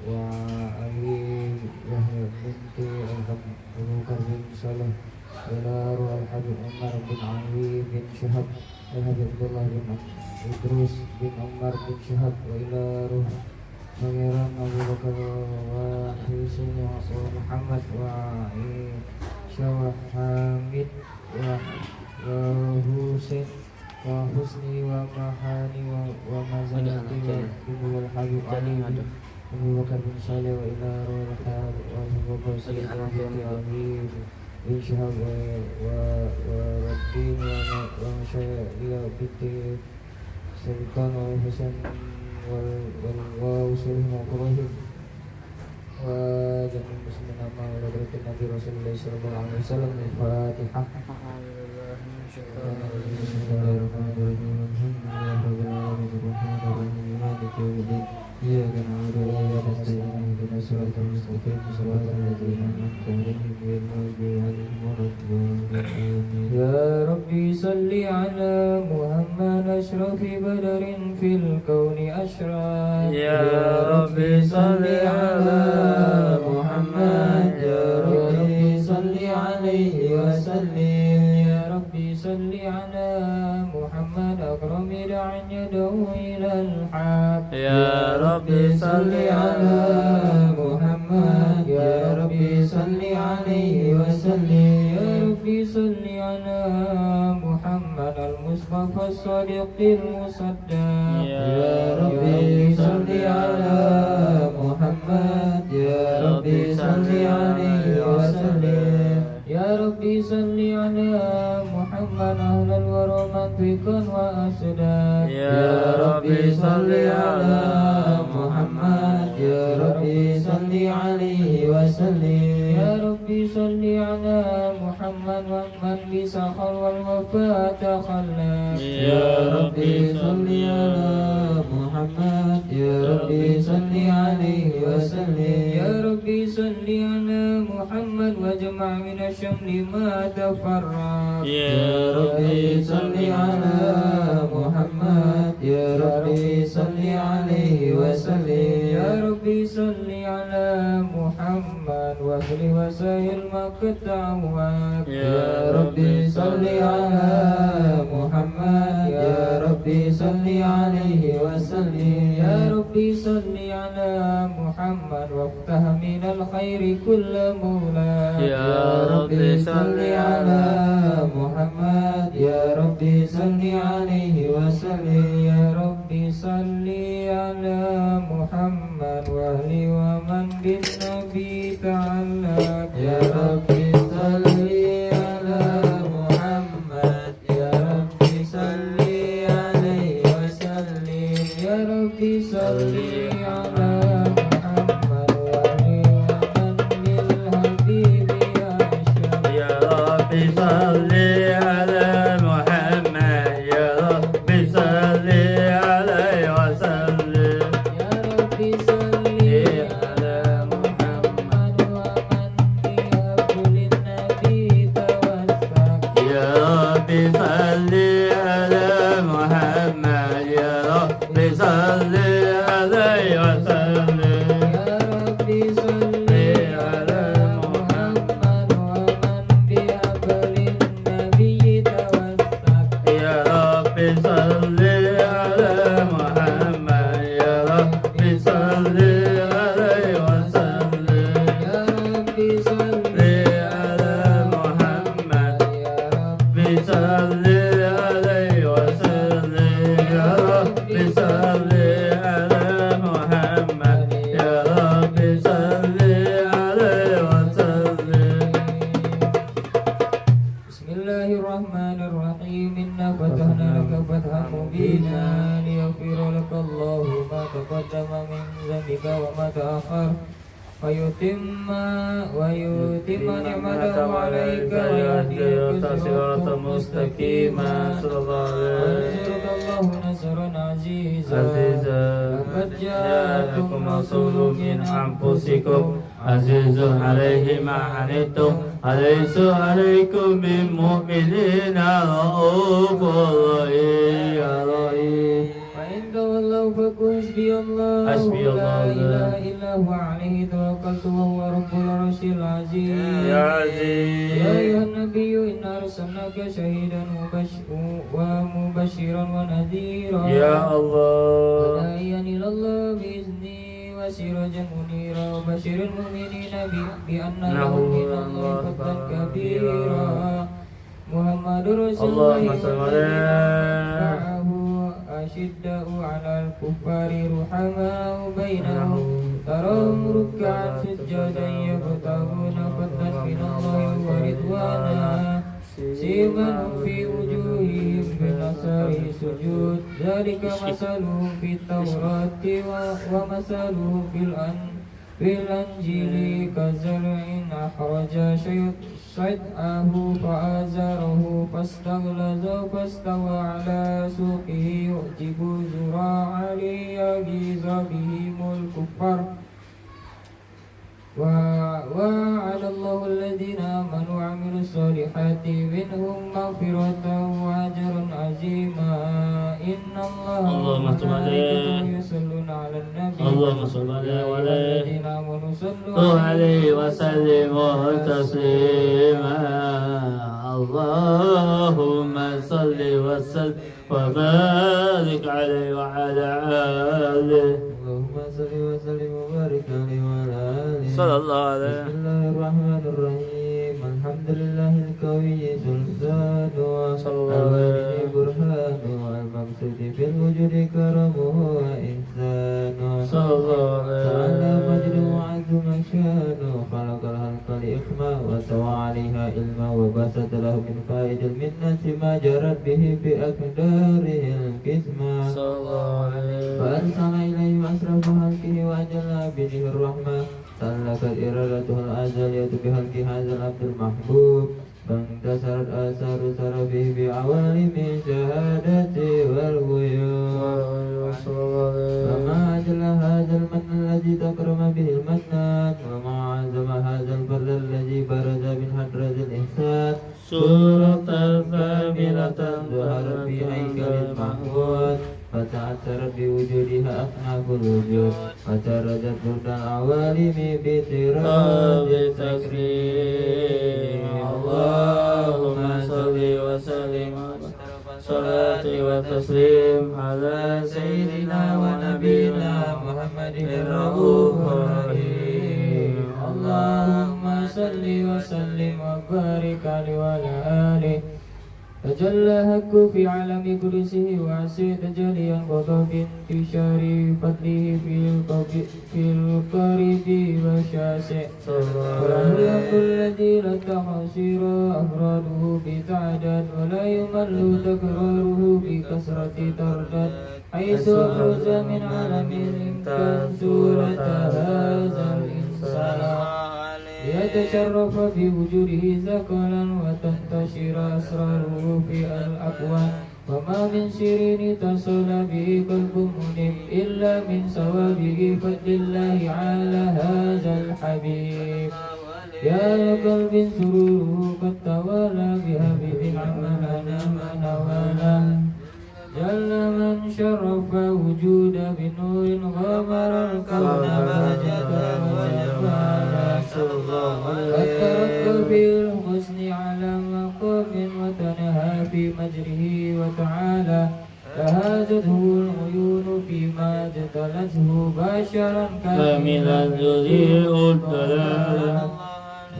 وعلي يحيى بنت أبو بكر بن صالح إلى روح الحبيب عمر بن علي بن شهاب الحبيب عبد الله بن إدريس بن عمر بن شهاب وإلى روح Pangeran Abu Bakar wa Husain wa Muhammad wa Aisyah wa Hamid wa Husain wa Husni wa Mahani wa Mazalati wa Ibnu Habib Ali bin Abu Bakar bin Saleh wa ila Ruhul Habib wa Abu Bakar Ali bin Syahab wa Rabbi wa Masyayikh binti Sultan wa Husain ووصولهم وقرهم وجميع المسلمين أما ولبركة النبي رسول الله صلى الله عليه وسلم. الفاتحة. بسم الله الرحمن الرحيم الحمد لله رب العالمين الرحمن الرحيم مالك يوم الدين إياك نعبد وإياك نستعين اهدنا الصراط المستقيم صراط الذين أنعمت عليهم غير المغضوب عليهم ولا الضالين. يا ربي صل على محمد أشرف بدر في الكون أشرف. يا ربي صل على محمد يا ربي صل عليه وسلم. يا ربي صل على محمد أكرم داع يده إلى الحق. يا ربي صل على محمد يا ربي صل عليه وسلم. يا ربي صل على محمد المصطفى الصادق المصدق. يا ربي صل على محمد يا ربي صل عليه وسلم. يا ربي صل على محمد أهل الورى منطقا وأسدا. يا ربي صل على محمد يا ربي صل عليه وسلم. يا ربي صل على محمد ومن بسخر والوفاء تخلف. يا ربي صل على محمد يا ربي صل عليه وسلم. يا ربي صل على محمد واجمع من الشمل ما تفرق. يا ربي صل على محمد يا ربي صل عليه وسلم. يا ربي صل على محمد واصل وسائل ما قد تعوق. يا ربي صل على محمد يا ربي صل عليه وسلم. يا ربي صل على محمد وافتح من الخير كل مولى. يا ربي صل على محمد يا ربي صل عليه وسلم. يا ربي صل على محمد وأهله ومن بالنبي تعلق. يا ربي صل على محمد يا ربي صل عليه وسلم. يا ربي صل على محمد وأهله ومن بالحبيب أشرف. يا ربي صل على محمد يا ربي صل عليه وسلم. يا ربي صل على محمد ومن بأبو النبي توسل. يا ربي صل على محمد يا ربي صل عليه وسلم. يا ربي صل على محمد ومن بأبو النبي توسل. يا ربي صل على محمد يا ربي صل عليه وسلم. يا ربي صل على محمد يا ربي صل عليه وسلم. يا ربي صل على محمد يا ربي صل عليه وسلم. بسم الله الرحمن الرحيم إنا فتحنا لك فتحا مبينا ليغفر لك الله ما تقدم من ذنبك وما تأخر ويتم نعمته عليك ويهديك صراطا مستقيما. صلى الله عليه وينصرك الله نصرا عزيزا. عزيزا لقد جاءكم رسول من أنفسكم عزيز عليه ما عنتم حريص عليكم بالمؤمنين رؤوف رحيم. فإن تولوا الله فقل حسبي الله حسبي لا الله إله إلا هو عليه توكلت وهو رب العرش العظيم يا عزيز يا أيها النبي إنا أرسلناك شهيدا ومبشرا ونذيرا يا الله وداعيا إلى الله بإذنه وسراجا منيرا وبشر المؤمنين بأن لهم من الله فضلا كبيرا محمد رسول الله اللهم صل عليه معه أشداء على الكفار رحماء بينهم تراهم ركعا سجدا يبتغون فضلا من الله ورضوانا سيماهم في وجوههم من أثر السجود ذلك مثلهم في التوراة ومثلهم في الإنجيل كزرع أخرج شطأه فآزره فاستغلظ فاستوى على سوقه يعجب الزراع ليغيظ بهم الكفار وعد الله الذين آمنوا وعملوا الصالحات منهم مغفرة وأجرا عظيما إن الله وملائكته يصلون على النبي اللهم صل عليه وعلى الذين آمنوا صلوا عليه وسلموا تسليما اللهم صل وسلم وبارك عليه وعلى آله اللهم صل وسلم وبارك عليه وعلى آله صلى الله عليه بسم الله الرحمن الرحيم الحمد لله القوي سلطان والبديع برهان المقصود في الوجود كرمه وإحسان صلى الله تعالى عليه مجده وعظم شانه خلق الخلق لإخماء وسوى عليها علما وبسط له من فائد المنة ما جرت به بأقداره الكسمة صلى الله عليه فأرسل إليه أشرف خلقه وأجل عبده الرحمة سلكت إرادته الأزلية بخلق هذا العبد المحبوب فانتصرت آثار سربه بعوالم شهادته والغيوب فما أجل هذا المن الذي تكرم به المنان وما عزم هذا البر الذي برز من حضرة الإحسان سورة كاملة ظهر في هيكل المحمود فتأثرت بوجودها أصناف الوجود وتردت برد العوالم بطراب بتكريم اللهم صل وسلم صلاة وتسليم على سيدنا ونبينا محمد الرؤوف الرحيم اللهم صل وسلم وبارك عليه وعلى آله تجلى حق في عالم قدسه وعسى تجليا غضب بانتشار فضله في القريب والشاسع والأهل الذي لا تحصير أفراده بتعداد ولا يمل تكراره بكثرة تردد حيث أخرج من عالم كان سورة هذا الإنسان ليتشرف بوجوده ثقلا وتنتشر أسراره في الأكوان وما من سرين تصل به قلب منيب إلا من ثوابه فضل الله على هذا الحبيب يا قلب سروره قد توالى بحبيب عملنا ما نوالا جل من شرف وجود بنور غمر الكون بهجة وجمالا أترك في الحسن على مقام وتنهى في مجره وتعالى فهازته العيون فيما اجتلته بشرا كاملا يضيء الدلال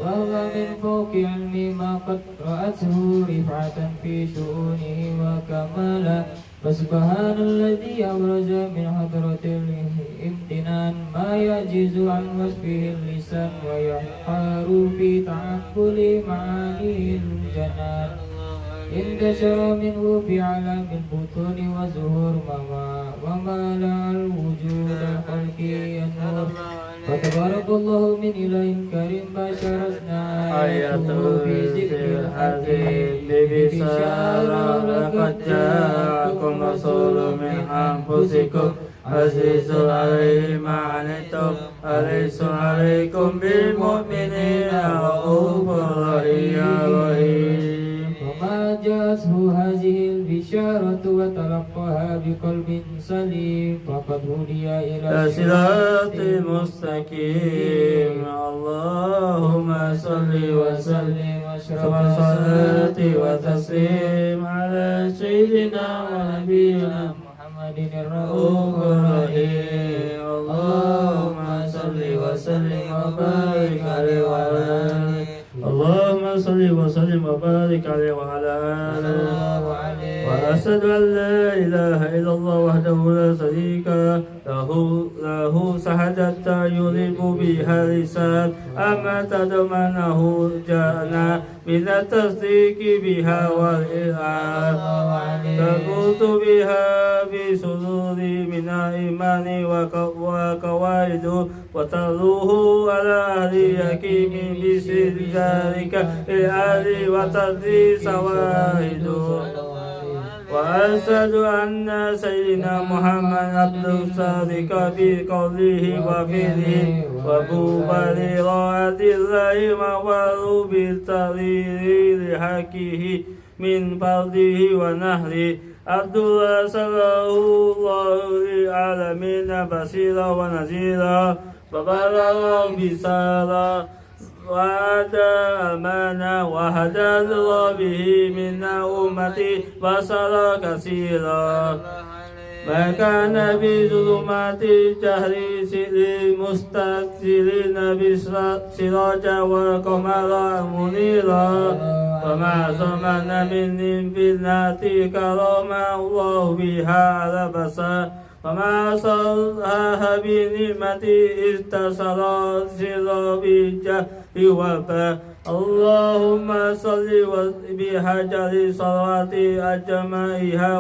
وهو من فوق علم ما قد رأته رفعة في شؤونه وكمالا فسبحان الذي أبرز من حضرة الامتنان ما يعجز عن وصفه اللسان ويحار في تعقل معاني الجنان انتشر منه في عالم البطون وزهور وما لا الوجود الخلقي النور فتبارك الله من إله كريم بشرتنا آياته في ذكر الحديث ببشارة لقد جاءكم رسول من أنفسكم عزيز عليه ما عنتم حريص عليكم بالمؤمنين رؤوف رحيم وما جاءته هذه البشارة وتلقاها بقلب سليم فقد هدي إلى صراط مستقيم. اللهم صل وسلم صلاة وتسليم على سيدنا ونبينا محمد الرؤوف الرحيم. اللهم صل وسلم وبارك عليه وعلى آله. اللهم صل وسلم وبارك عليه وعلى آله. وأشهد أن لا إله إلا الله وحده لا شريك له شهادة يليق بها لسان أما تضمنه جاءنا من التصديق بها والإذعان تقوت بها بصدور من الإيمان وقواعد وتلوه على أهل يقين بسر ذلك الآل وتدري شواهد. وأشهد أن سيدنا محمد عبد الصادق بقوله وفعله وببلغة الله مغفر بالتغيير لحقه من فرضه ونهره. عبد الله صلى الله للعالمين بصيرا ونذيرا فبلغ بسارا وأدى أمانة وهدى الله به من أمتي بصرا كثيرا. ما كان بظلمات الجهر للمستكثرين بسراجا وقمرا منيرا. وما زمن من فتنة كرم الله بها على بصر. وما صلها بنعمة اتصل بالجهل والباء. اللهم صل بحجر صلوات أجمعها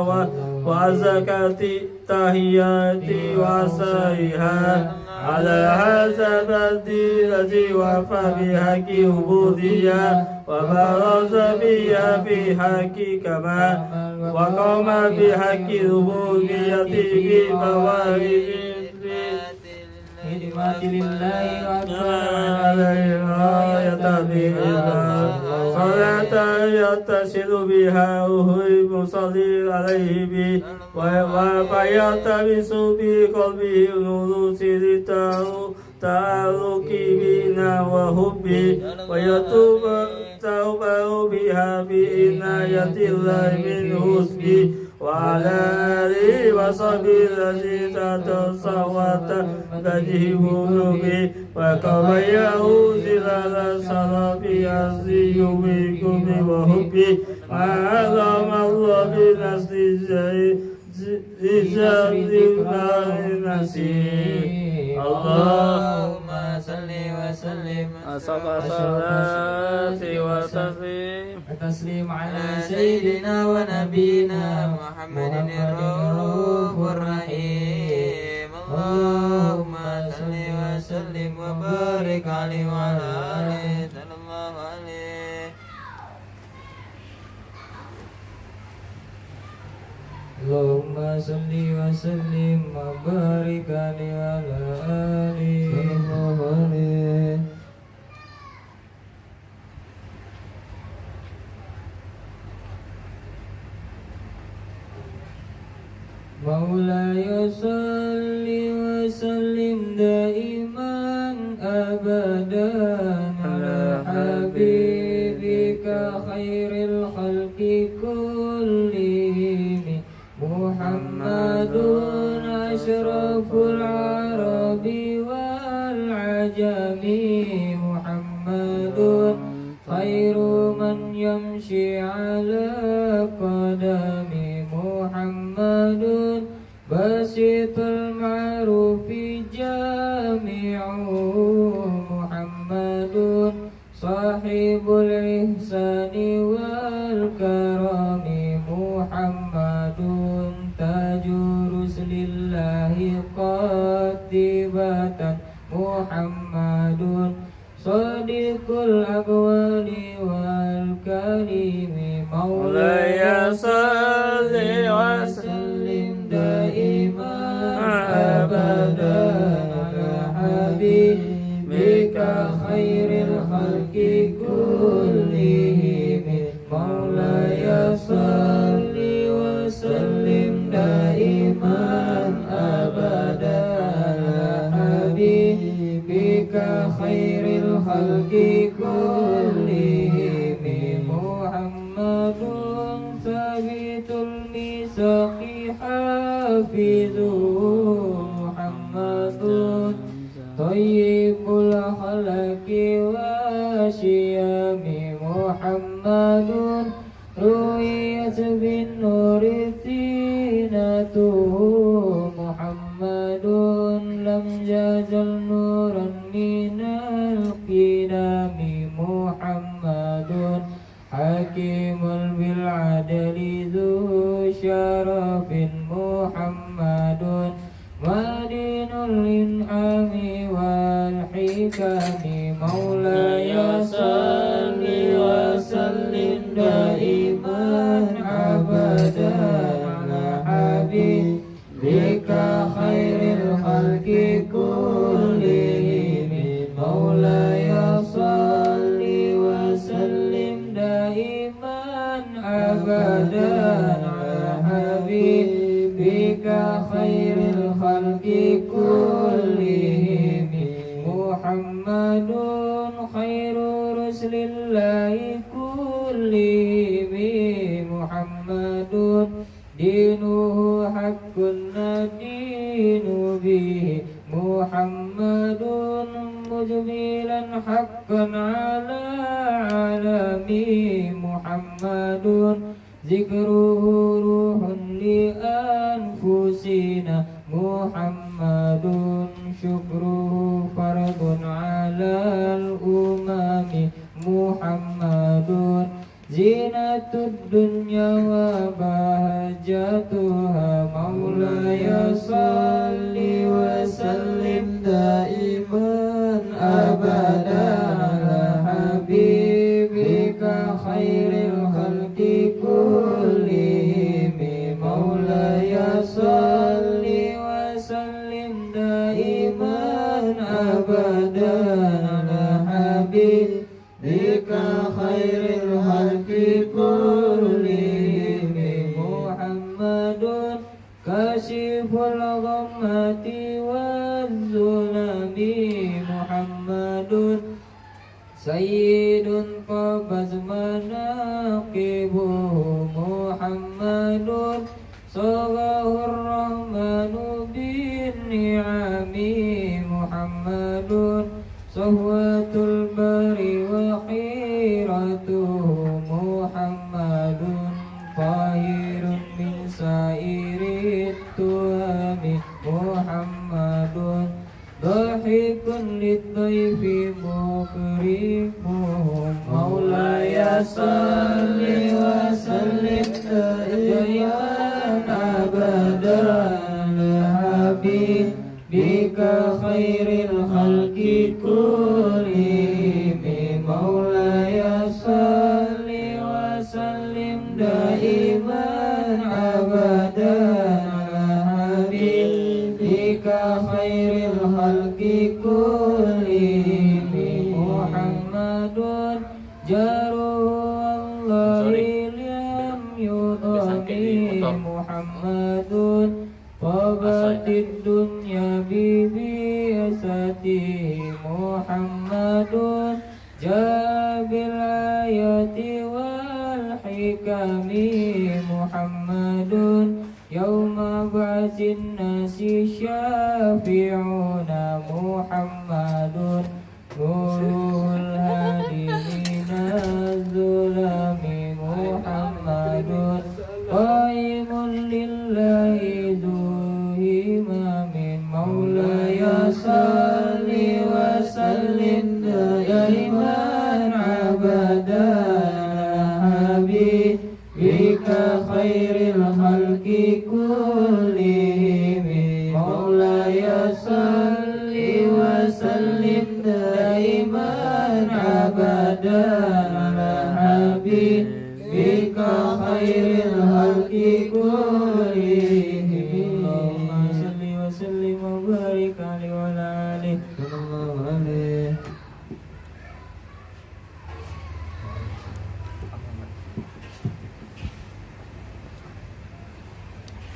وزكاة تحيات وأسرها على هذا البلد الذي وفى بحق عبودية وبرز فيها في حق كمال وقام بحق ربوبية بموارد خدمة لله صلاة يتصل بها روح المصلي عليه به ويلتمس بقلبه نور سر تعلق بنا وحبه ويتوب توبه بها بعناية الله من حسنه. وعلى آله وصحبه الذين تصوت تجهبون به وكبيه زلال الصلاة يزي بكم وحبه وعلم الله بنسل اللهم صل وسلم صلاة وتسليم على سيدنا ونبينا محمد الرؤوف الرحيم. اللهم صل وسلم وبارك عليه وعلى آله صلى الله عليه. اللهم صل وسلم وبارك عليه وعلى آله صلى الله عليه. مولاي صل وسلم دائما أبدا على حبيبك خير الخلق كلهم محمد أشرف العرب والعجم. محمد خير من يمشي على قدم. محمد بسيط المعروف جامع. محمد صاحب الإحسان والكرم. محمد تاج رسل الله قاطبة. محمد صادق الأقوال والكريم. مولاي صل وسلم دائما أبدا على حبيبك خير الخلق كلهم. مولاي صل وسلم دائما خير الخلق كلهم محمد ثابت الميثاق حافظه محمد طيب الأخلاق والشيم محمد رؤيت بالنور زينته محمد لم يزل نورا من القدم محمد حكيم بالعدل ذو شرف محمد مدين الإنعام والحكم مولاي صل وسلم دائما أبدا على حبيبك خير الخلق كلهم مولاي صل وسلم دائما أبدا على حبيبك خير الخلق كلهم محمد خير رسل الله كلهم محمد دينه حق الدين به محمد مجملا حقا على عالمي محمد ذكره روح لأنفسنا محمد شكره فرض على الأمم محمد زينة الدنيا وبهجتها مولاي صل وسلم دائما أبدا على حبيبك خير الخلق كلهم مولاي صل وسلم دائما أبدا على حبيبك خير الخلق كلهم محمد كاشف الغمة والظلم محمد سيد قبض مناقبه محمد صغاه الرحمن بالنعم محمد صهوة البر وخيرته محمد طاهر من سائر التهم محمد ضاحك للضيف مكرمهم مولاي صل وسلم دائما أبدا على حبيبك خير الخلق كلهم مولاي صل وسلم دائما أبدا على حبيبك خير الخلق كلهم محمد جاره الله لم يضم محمد طابت الدنيا ببيسته محمد جاء بالآيات والحكم محمد يوم بعث الناس شافعون محمد نوره الهادي من الظلم محمد قائم لله ذو همم مولاي صل وسلم دائما أبدا حبيبك خير الخلق كلهم مولاي صل وسلم دائما أبدا على حبيبك خير الخلق كلهم اللهم صل وسلم وبارك عليه وعلى آله صلى الله عليه.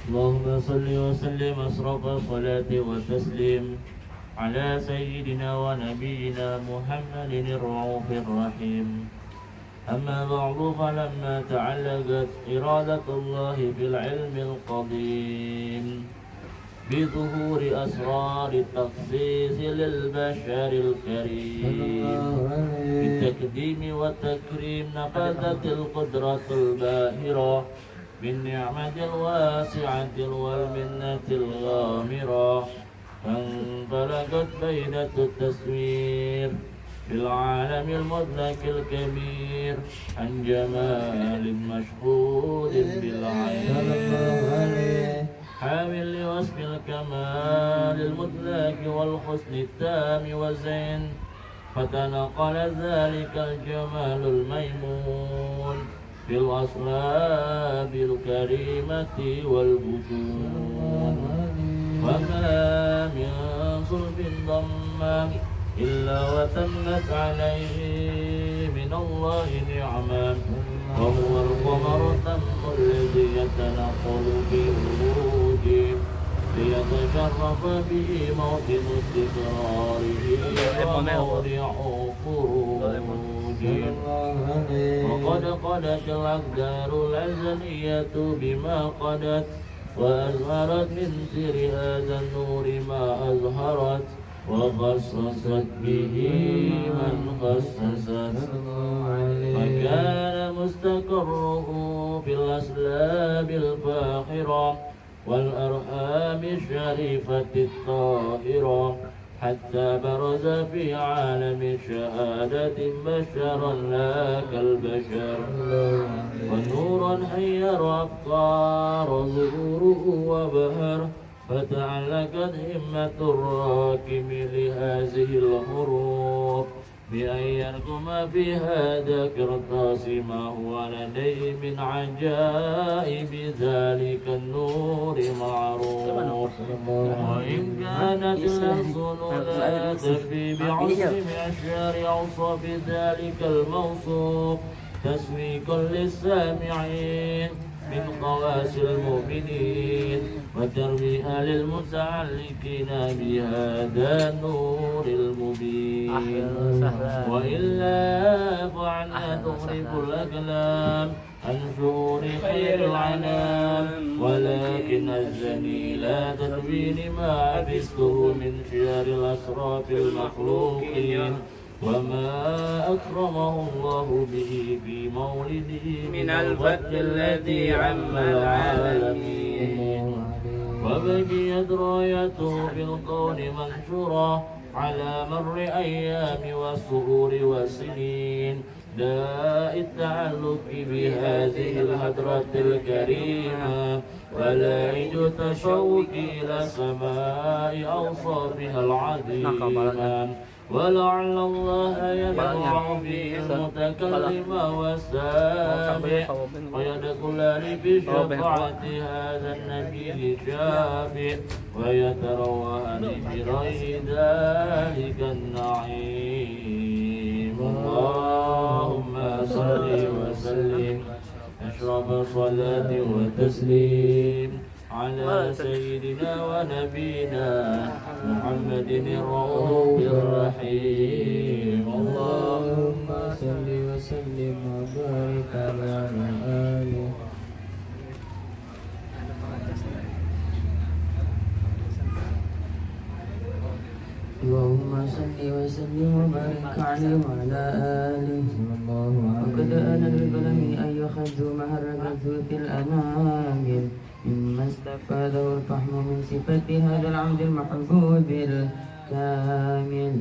اللهم صل وسلم أشرف الصلاة والتسليم على سيدنا ونبينا محمد الرؤوف الرحيم. أما بعد، فلما تعلقت إرادة الله بالعلم القديم بظهور أسرار التخصيص للبشر الكريم بالتقديم والتكريم، نفذت القدرة الباهرة بالنعمة الواسعة والمنة الغامرة، فانطلقت بينة التسوير في العالم المدرك الكبير عن جمال مشهود بالعين، حامل لوصف الكمال المدرك والحسن التام والزين، فتنقل ذلك الجمال الميمون في الأصلاب الكريمة والبطون، وما من صلب ضمام إلا وتمت عليه من الله نعما، وهو القمر تم الذي يتنقل في وروجه ليتشرف به موطن استقراره وموضع خروجه. وقد قدت الأقدار الأزلية بما قدت، وأزهرت من سر هذا النور ما أزهرت، وخصصت به من خصصت، فكان مستقره في الأسلاب الفاخرة والأرحام الشريفة الطاهرة، حتى برز في عالم الشهادة بشرا لا كالبشر، ونورا حير أفكار ظهوره وبهر، فتعلقت همة الراكم لهذه الحروف بأن يركم في هذا كرطاس ما هو لديه من عجائب ذلك النور معروف. وإن كانت الأحسن لا تفي بعصر أشجار أوصاف ذلك الموصوف تسويقا للسامعين من خواص المؤمنين، وترويها للمتعلقين بهذا النور المبين. وإلا فعنا تغرق الأقلام عن شهور خير العنام، ولكن الزني لا تدوين ما عبسته من شيار الأشراف المخلوقين، وما أكرمه الله به في مولده من الفتح الذي عم العالمين، وبقيت رايته في الكون منشورة على مر أيام والشهور والسنين، داء التعلق بهذه الحضرة الكريمة، ولائج تشوق إلى سماء أوصافها العظيمة، ولعل الله يدفع به المتكلم والسامع ويدخلان بشفاعة هذا النبي الشافع، ويتروهن بري ذلك النعيم. اللهم صل وسلم أشرف الصلاة والتسليم على سيدنا ونبينا محمد الرؤوف الرحيم. اللهم صل وسلم وبارك على آله. اللهم صل وسلم وبارك عليه وعلى آله. وقد آن للقلم أن يخذوا مهرجة في الأنامل مما استفاده الفحم من صفة هذا العبد المحبوب الكامل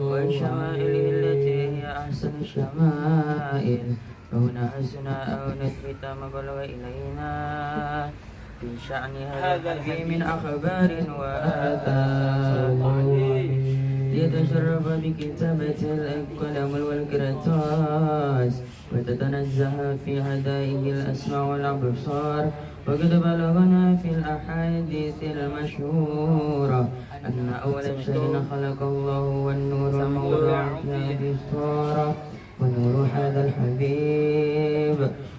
وشمائله التي هي أحسن الشمائل، فهنا حسنا أو نثبت ما بلغ إلينا في شأن هذا الحي من أخبار وآثار، ليتشرف بكتابة القلم والكرطاس وتتنزه في هدائه الأسماع والأبصار. وقد بلغنا في الأحاديث المشهورة أن أول شيء خلق الله والنور موضوع في هذه الصورة، ونور هذا الحبيب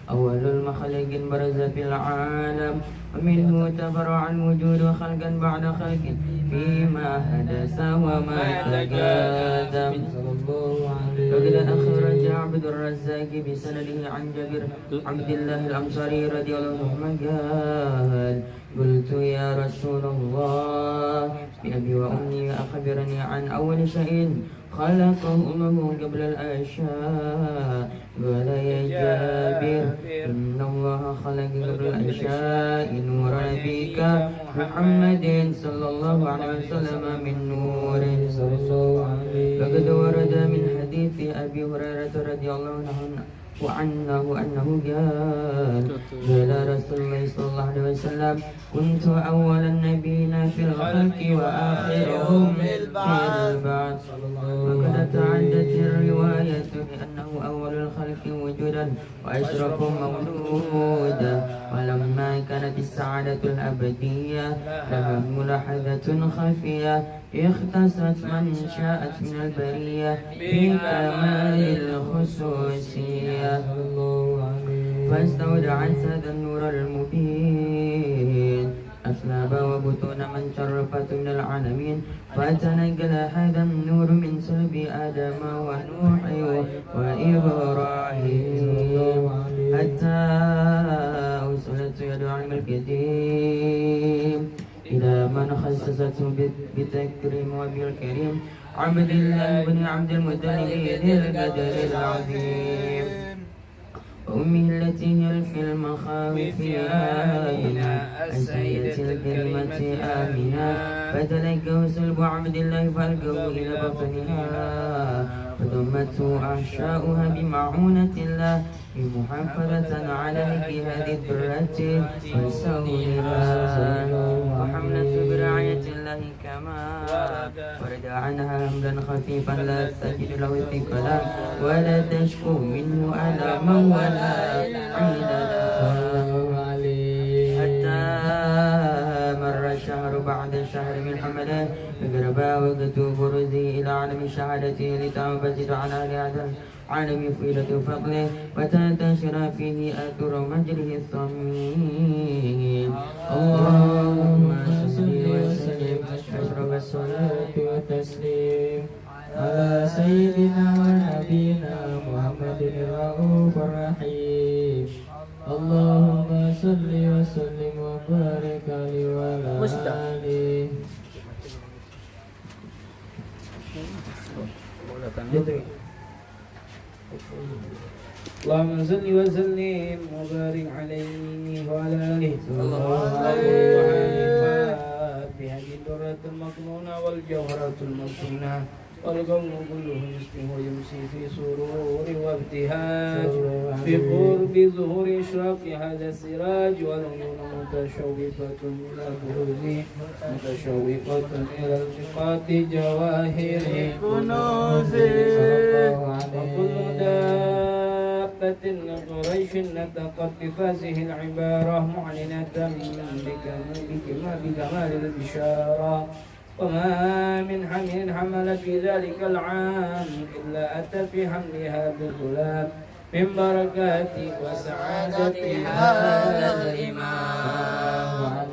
أول المخلوق برز في العالم ومنه تبرع الوجود خلقا بعد خلق فيما حدث وما تقدم. وقد أخرج عبد الرزاق بسنده عن جابر عبد الله الأنصاري رضي الله عنه قال قلت يا رسول الله بأبي وأمي أخبرني عن أول شيء خلقه أمه قبل الأشياء. قال يا جابر إن الله خلق قبل الأشياء نور نبيك محمد صلى الله عليه وسلم من نور. فقد ورد من حديث أبي هريرة رضي الله عنه أنه قال رسول الله صلى الله عليه وسلم كنت أول النبيين في الخلق وآخرهم في البعث. وقد تعدت الرواية بأنه أول الخلق وجودا وأشرفهم مولودا. ولما كانت السعادة الأبدية لها ملاحظة خفية اختصت من شاءت من البرية بكمال الخصوصية فاستودعت هذا النور المبين أسلاب وبطون من شرفت من العالمين فتنقل هذا النور من صلب آدم ونوح وإبراهيم حتى أوصلت يد علم القديم إلى من خصصته بالتكريم وبالكريم عبد الله بن عبد المطلب ذي القدر العظيم وأمه التي هي في المخاوف آمنة أسية الكلمة آمنة فتلقه سلب عبد الله فألقه إلى بطنها فضمته أحشاؤها بمعونة الله محافظة على هذه الذرة وسويها وحملته برعاية الله كما ورد عنها حملا خفيفا لا تجد له ثقلا ولا تشكو منه ألما ولا عينا حتى مر الشهر بعد شهر من حمله فقربا وقت برزه إلى عالم شهادته لتنبسط عن أهل هذا عالم فضيلة فضله وتنتشر فيه أثر مجره الصميم. اللهم صل وسلم أشرف الصلاة والتسليم على سيدنا ونبينا محمد الرؤوف الرحيم. اللهم صل وسلم وبارك عليه وعلى آله. اللهم صل وسلم وبارك عليه وعلى آله بهذه الدرة المكنونة والجوهرة المكنونة والقوم كله يسبح ويمسي في سرور وابتهاج بقرب ظهور إشراق هذا السراج والعيون متشوفة إلى البروز متشوقة إلى التقاط جواهر كنوزه وكل دابة قريش نطقت بفازه العبارة معلنة بكمال البشارة وما من حمل حمل في ذلك العام إلا أتى في حملها بظلام من بركات وسعادة هذا الإمام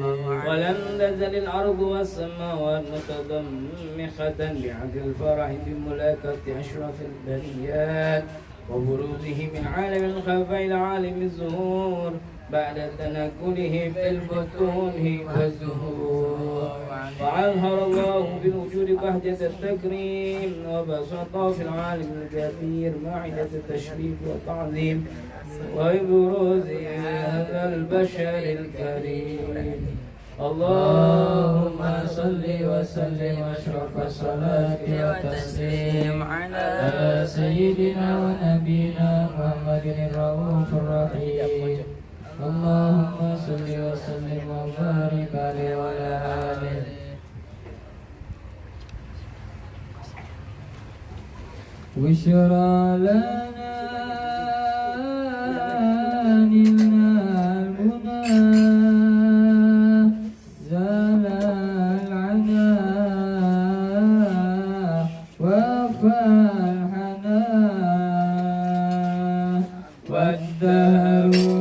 ولم تزل الأرض والسماوات متضمخة بعد الفرح بملاكة أشرف البريات وبروزه من عالم الخفاء إلى عالم الظهور بعد تنكله في البطون والزهور وأظهر الله في الوجود بهجة التكريم وبسطه في العالم الكبير معدة التشريف والتعظيم وبروز هذا البشر الكريم. اللهم صل وسلم أشرف الصلاة والتسليم على سيدنا ونبينا محمد الرؤوف الرحيم. اللهم صل وسلم وبارك عليه وعلى آله. بشرى لنا نلنا المنى زال العنا وفاحنا والدهر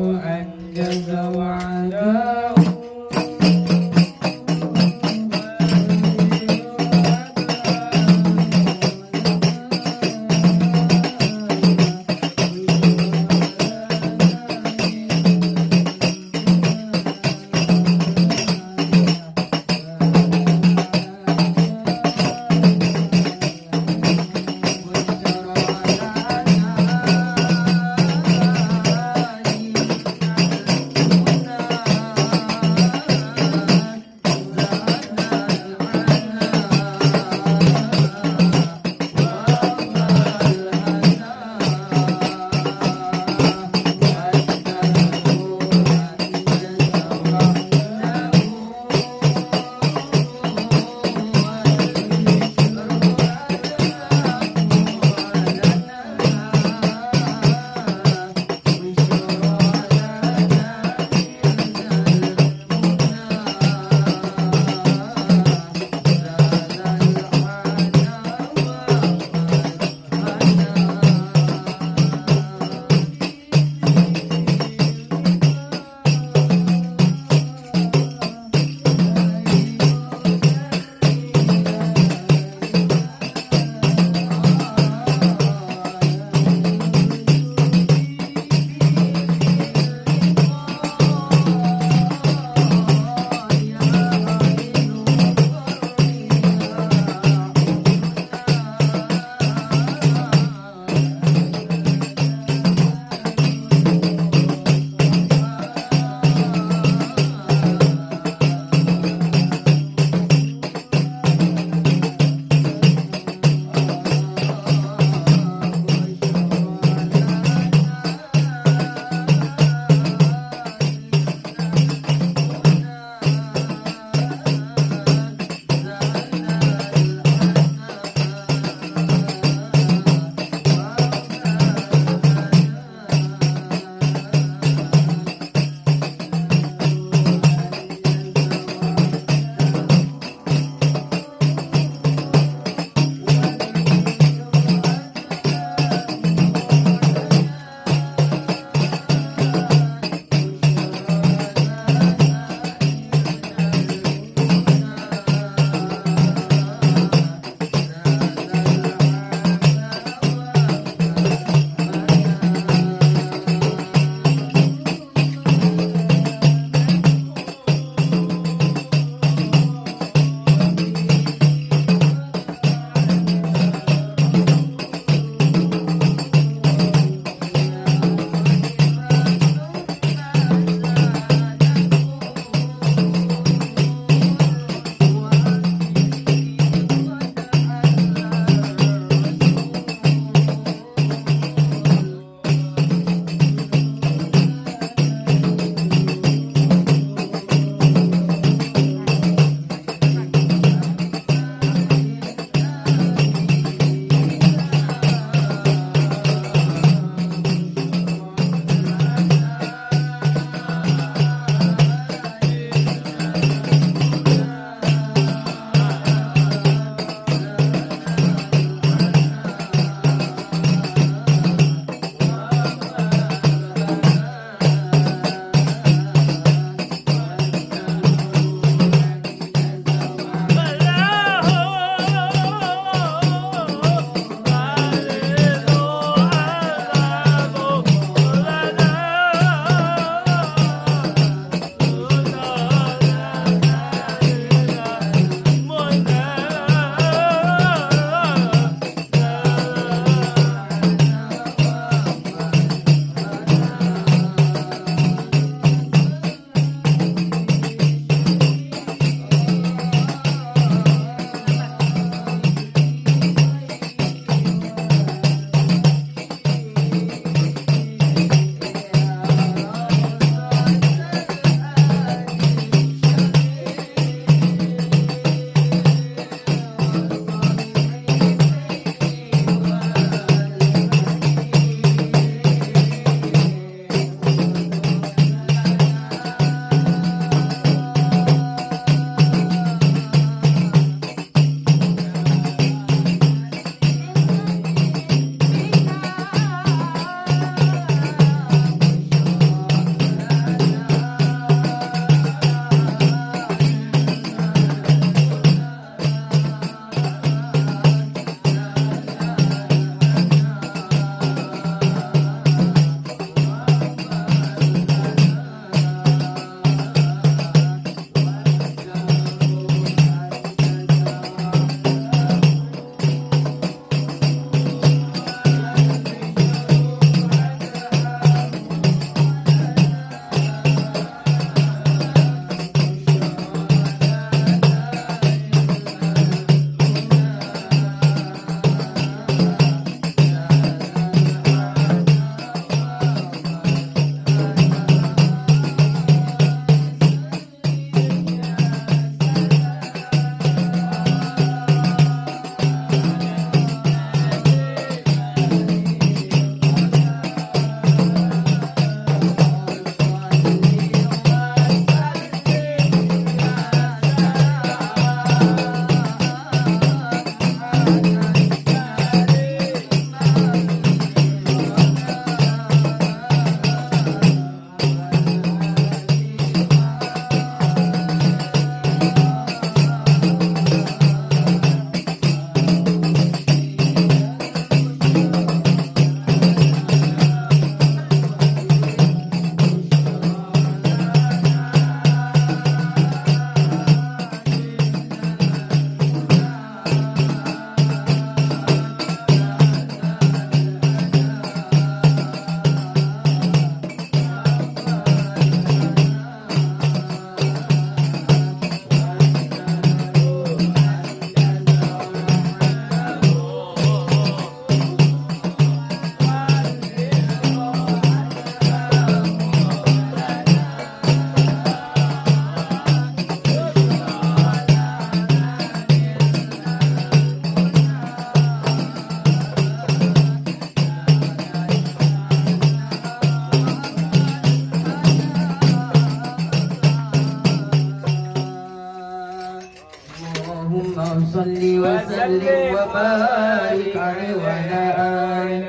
وسلم وبارك عليه وعلى آله.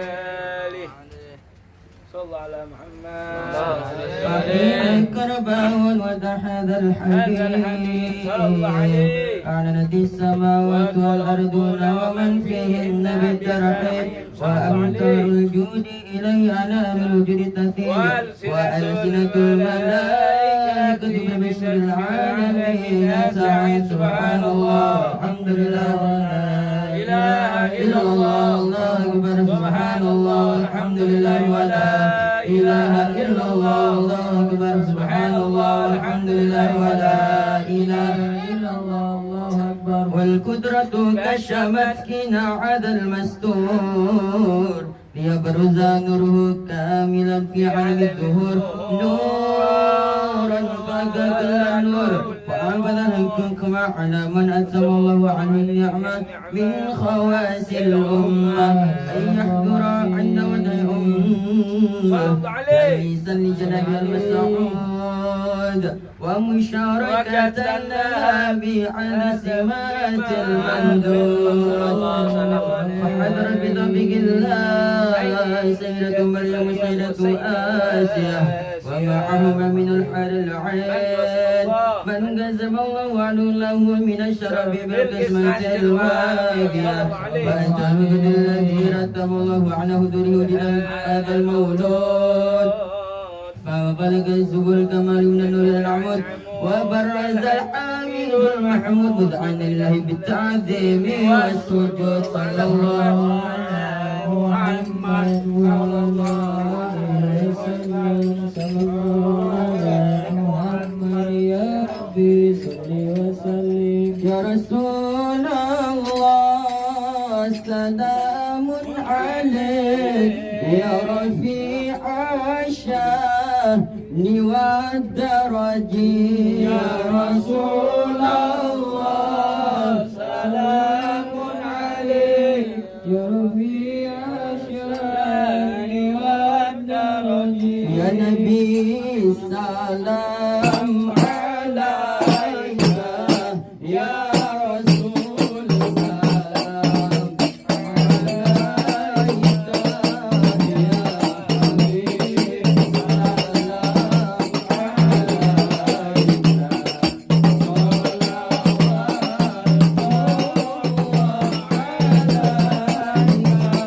صلى الله على محمد. كرباء وضح هذا الحديث صلى الله عليه. أعلنت السماوات والأرض ومن فيهن بالترحيب وأمطر الجود إليه أنام الوجود تثير وألسنة الملائكة ببشر العالمين سعي سبحان الله الحمد لله لا إله إلا الله الله أكبر سبحان الله الحمد لله ولا إله إلا الله الله أكبر سبحان الله الحمد لله ولا إله إلا الله الله أكبر والقدرة كشفت كناعد المستور ليبرز نوره كاملا في عالم الدهور نورا فاق كل النور وأبدا منكم على من أتم الله عنه النعمة من خواس الأمة أن يحضر عنا ودي أمة ليس لجناب المسعود ومشاركة النبي على سمات المندود وحضر بطبق الله سيدة مريم سيدة آسيا ومعهما من الحر العين من قسم الله عنه له من الشرف بالقسمة الواقية وأجعل الذي رتب الله عنه ذريه هذا المولود فبلغ السبل الكمال من النور العمود وبرز الحميد المحمود مدعا لله بالتعظيم والسجود صلى الله على محمد صلى الله عليه وسلم صلى الله على محمد يا ربي صل وسلم يا رسول الله سلام عليك يا رفيع الشان والدرج يا رسول الله سلام عليك يا رفيع الشان والدرج يا نبي سلام عليك يا رسول سلام عليك يا حبيب سلام عليك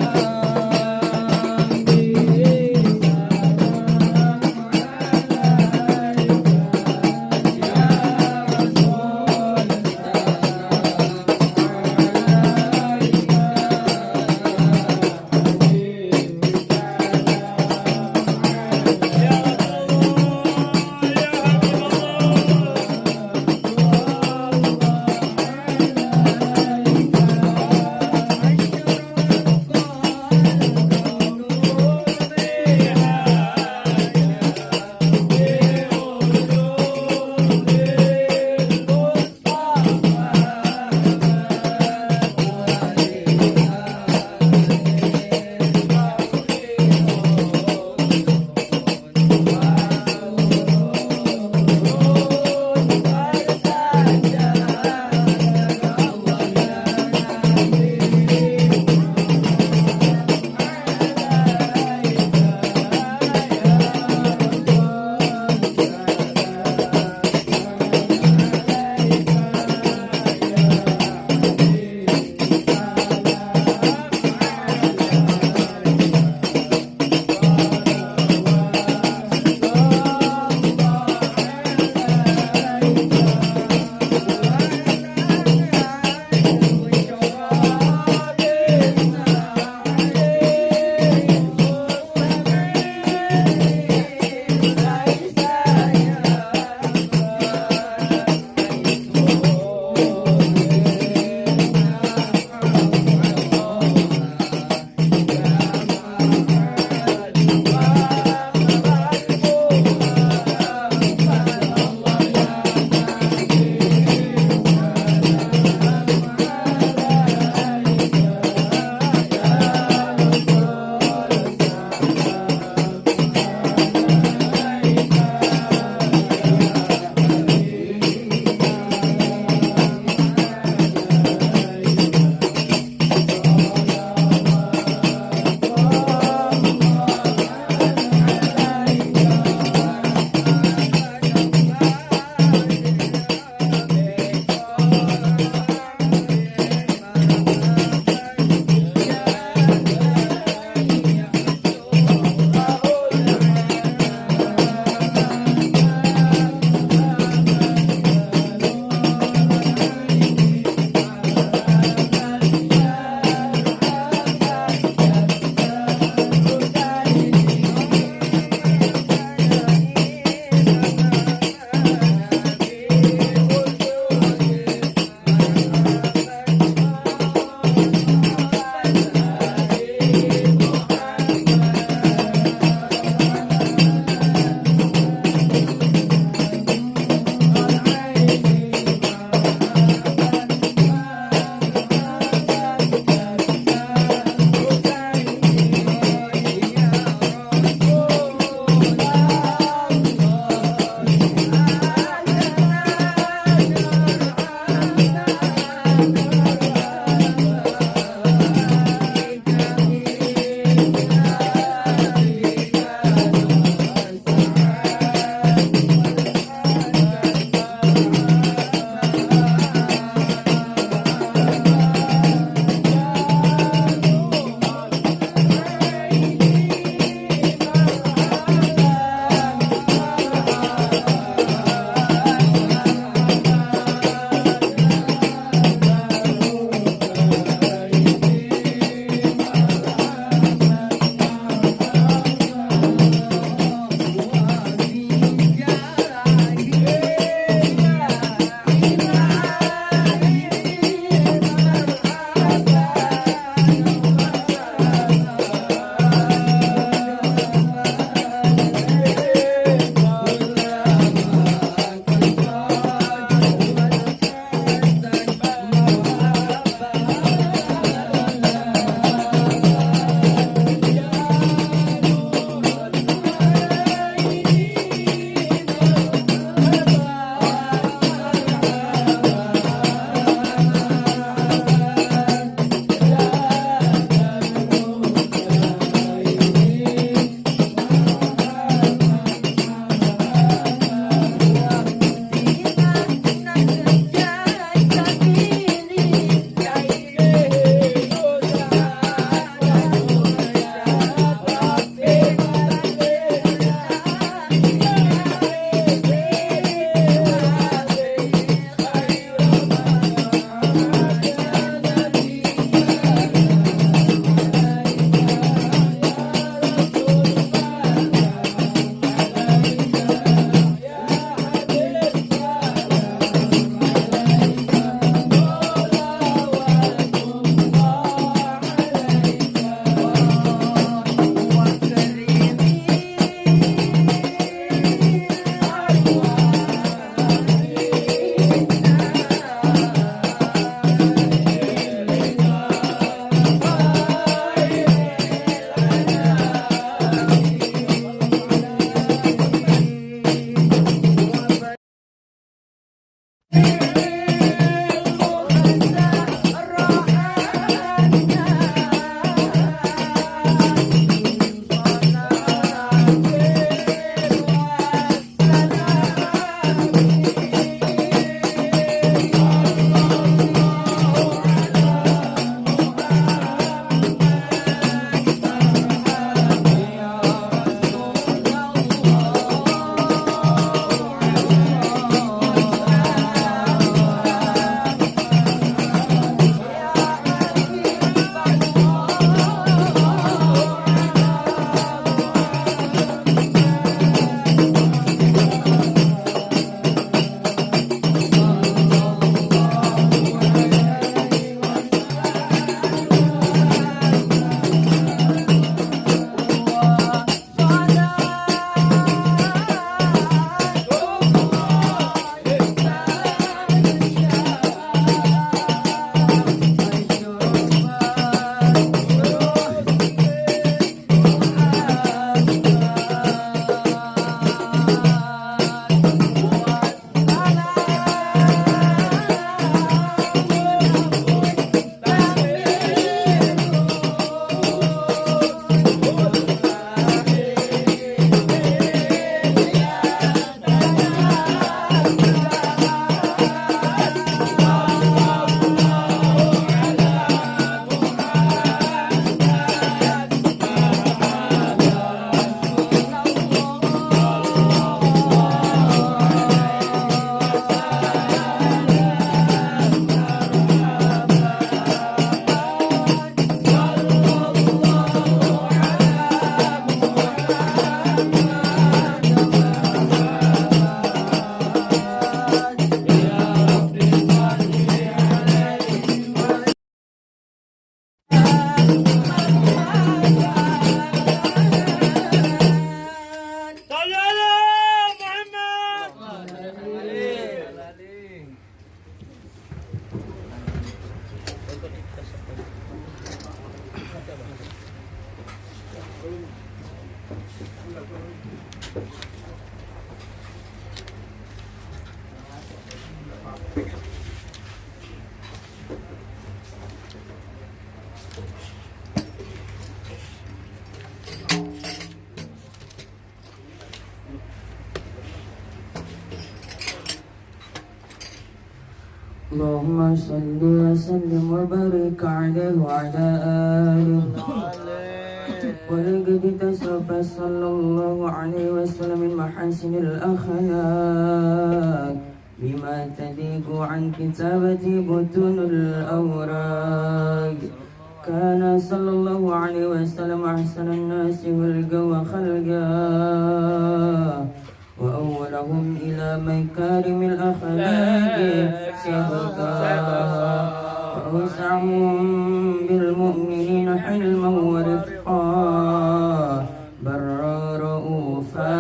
اللهم صل وسلم وبارك عليه وعلى آله ولقد تصرف صلى الله عليه وسلم من محاسن الأخلاق بما تليق عن كتابة بطون الأوراق. كان صلى الله عليه وسلم أحسن الناس خلقا وخلقا وأولهم إلى مكارم الأخلاق سبقا وأوسعهم بالمؤمنين حلما ورفقا برا رؤوفا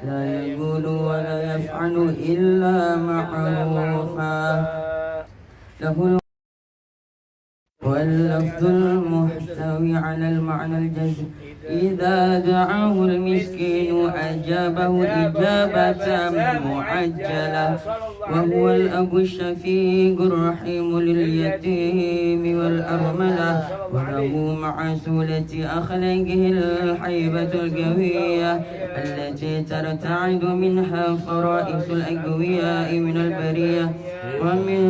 لا يقول ولا يفعل إلا معروفا له واللفظ المحتوي على المعنى الجزم إذا دعاه المسكين أجابه إجابة معجلة وهو الأب الشفيق الرحيم لليتيم والأرملة وله مع سولة أخلاقه الحيبة القوية التي ترتعد منها فرائس الأقوياء من البرية ومن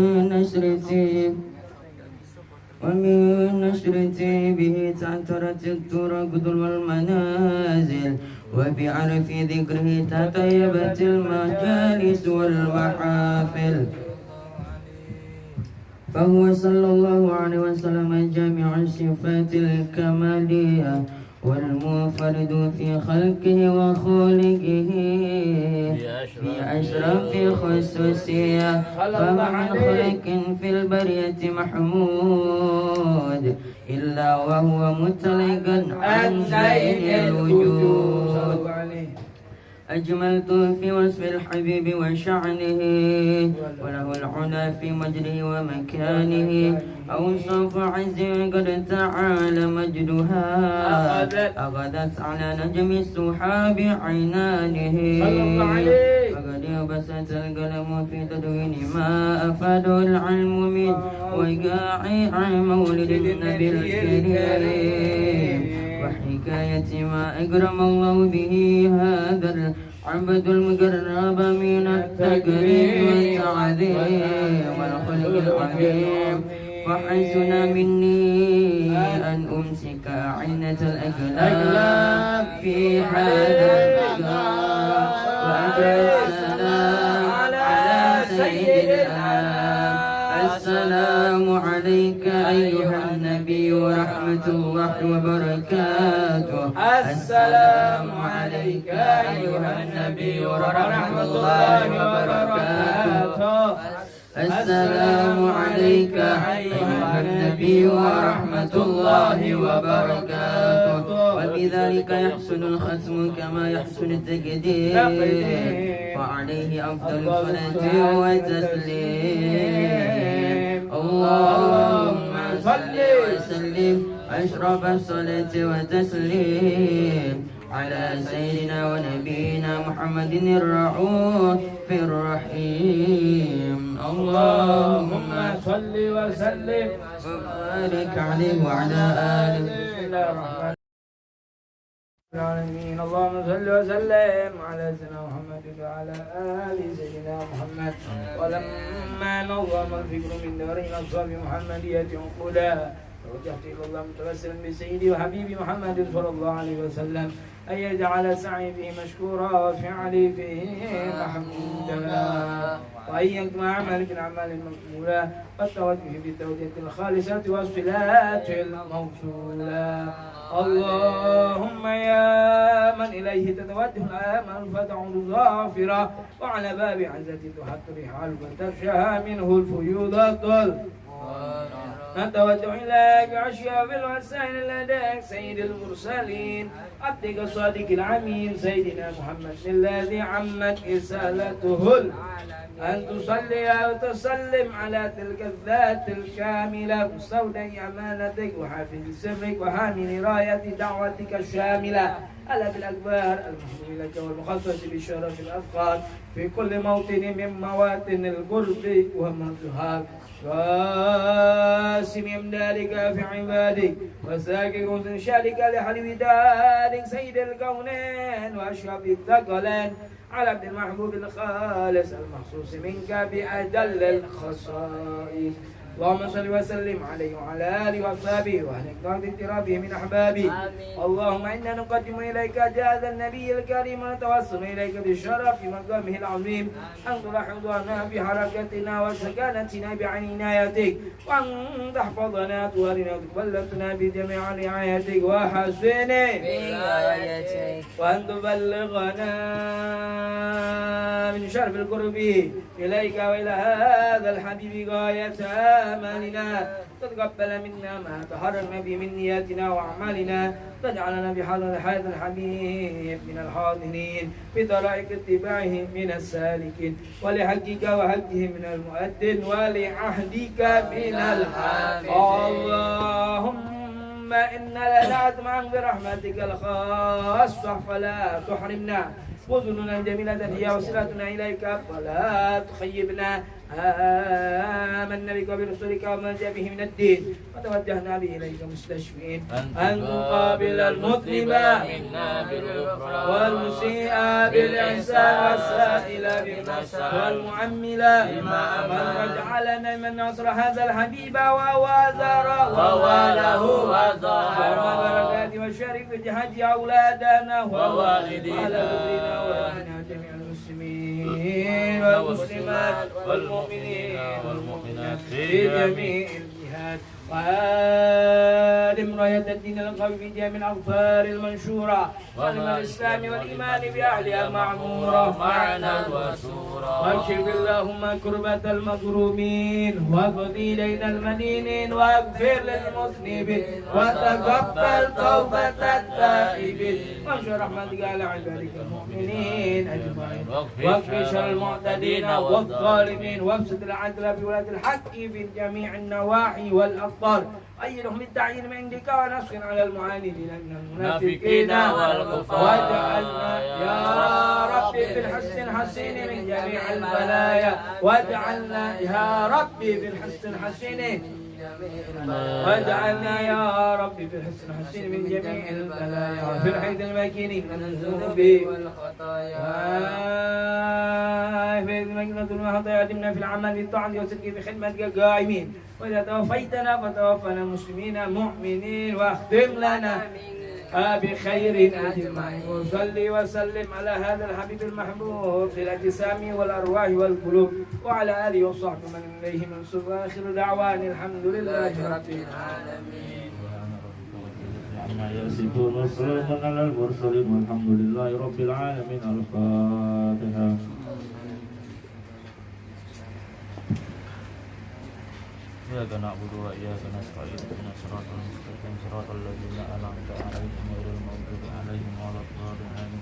نشرته به تعترت الطرق والمنازل وبعرف ذكره تطيبت المجالس والمحافل فهو صلى الله عليه وسلم جامع الصفات الكمالية والمنفرد في خلقه وخلقه في أشرف خصوصية فما من خلق في البرية محمود إلا وهو مطلقا عن زين الوجود. أجملت في وصف الحبيب وشعنه وله العلا في مجره ومكانه أوصاف عز قد تعالى مجدها أغدت على نجم السحاب عنانه فقد بسط القلم في تدوين ما أفاده العلم من وقاع مولد النبي الكريم وحكاية ما أكرم الله به هذا العبد المقرب من التكريم والتعظيم والخلق العظيم فحسن مني أن أمسك عينة الأقلام في هذا المقام وأجعل السلام على سيد الأنام. السلام عليك أيها النبي ورحمة الله وبركاته. السلام عليك أيها النبي ورحمة الله وبركاته. السلام عليك أيها النبي ورحمة الله وبركاته. وبذلك يحسن الختم كما يحسن التقديم فعليه أفضل الصلاة والتسليم. اللهم صل وسلم أشرف الصلاة والتسليم على سيدنا ونبينا محمد الرؤوف الرحيم. اللهم صل وسلم وبارك عليه وعلى آله. بسم الله الرحمن العالمين. اللهم صل وسلم على سيدنا محمد وعلى آل سيدنا محمد. ولما نظم الفكر من دارين أصحاب محمدية عقولا توجهت إلى الله متوسلا بسيدي وحبيبي محمد صلى الله عليه وسلم أن يجعل سعي فيه مشكورا وفعلي فيه محمودا وأن يجمع عمل بالأعمال المقبولة والتوجه بالتوجيه الخالصة والصلات الموصولة. اللهم يا من إليه تتوجه الآمال فتعود ظافرة وعلى باب عزة تحط رحال فتفشها منه الفيوضات نتوجه إليك بعشية بالوسائل لديك سيد المرسلين عبدك الصادق العمين سيدنا محمد الذي عمت رسالته أن تصلي وتسلم على تلك الذات الكاملة مستودع أمانتك وحافظ سرك وحامل راية دعوتك الشاملة على بالأكبار المحمول لك والمخصص بالشرف الأفقار في كل موطن من مواطن القرب والمنزهات قاسم إمدادك في عبادك وساكر شارك لحلو دارك سيد الكونين وأشرف الثقلين على ابن المحبوب الخالص المخصوص منك بأجل الخصائص اللهم صل وسلم عليه وعلى اله واصحابه واهل اقترابه من احبابه اللهم انا نقدم اليك هذا النبي الكريم ونتوسل اليك بالشرف في مقامه العظيم ان تلاحظنا في حركتنا وسكانتنا بعنايتك وان تحفظنا طوالنا وتقبلتنا بجميع رعايتك وحسن برعايتك وان تبلغنا من شرف القرب اليك والى هذا الحبيب غايه آمالنا تتقبل منا ما تحررنا به من نياتنا وأعمالنا تجعلنا بحضرة هذا الحبيب من الحاضرين في طريق اتباعه من السالكين ولحقك وحقه من المؤذن ولعهدك من الحافظين اللهم إنا لنعتمع برحمتك الخاصة فلا تحرمنا وذننا الجميلة هي وصلتنا إليك فلا تخيبنا آمنا بك وبرسولك وما جاء به من الدين وتوجهنا به إليك مستشفين أن تقابل المذنب منا بالغفران والمسيء بالإحسان والسائل بالنصر والمعمل بما أمر واجعلنا من نصر هذا الحبيب ووازر وواله وزار وبركاته والشريف جهاد أولادنا ووالدينا ووالدنا جميع المسلمين والمسلمات والمؤمنين والمؤمنات في جميع الجهات وآدم راية الدين القوي في جميع الأغفار المنشورة وعلم الإسلام والإيمان بأهلها معمورة معنا وسورا واكشف اللهم كربة المكروبين واقضي لنا المدينين واغفر للمذنبين وتقبل توبة التائبين وانشر رحمتك على عبادك المؤمنين أجمعين واكفي شر المعتدين والظالمين وابسط العدل في ولاة الحق في جميع النواحي والأقطار أيدهم بالتعيين من عندك ونصر على المعاندين من المنافقين والكفار واجعلنا يا ربي في الحسن الحسين من جميع البلايا واجعلنا يا ربي في الحسن الحسين واجعلنا يا ربي في الحسن الحسين من جميع البلايا وفي الحيث المكين من الذنوب والخطايا في المكينة والخطايا دمنا في العمل بالطاعة والصدق في خدمتك قائمين وإذا توفيتنا فتوفنا مسلمين مؤمنين واختم لنا بخير أجمعين وصلي وسلم على هذا الحبيب المحبوب في الأجسام والأرواح والقلوب وعلى آله وصحبه من إليه منسوب آخر دعوان الحمد لله رب العالمين. عما يصفون وسلام على المرسلين والحمد لله رب العالمين. الفاتحة. إياك نعبد وإياك نستعين اهدنا الصراط المستقيم صراط الذين أنعمت عليهم غير المغضوب عليهم ولا الضالين.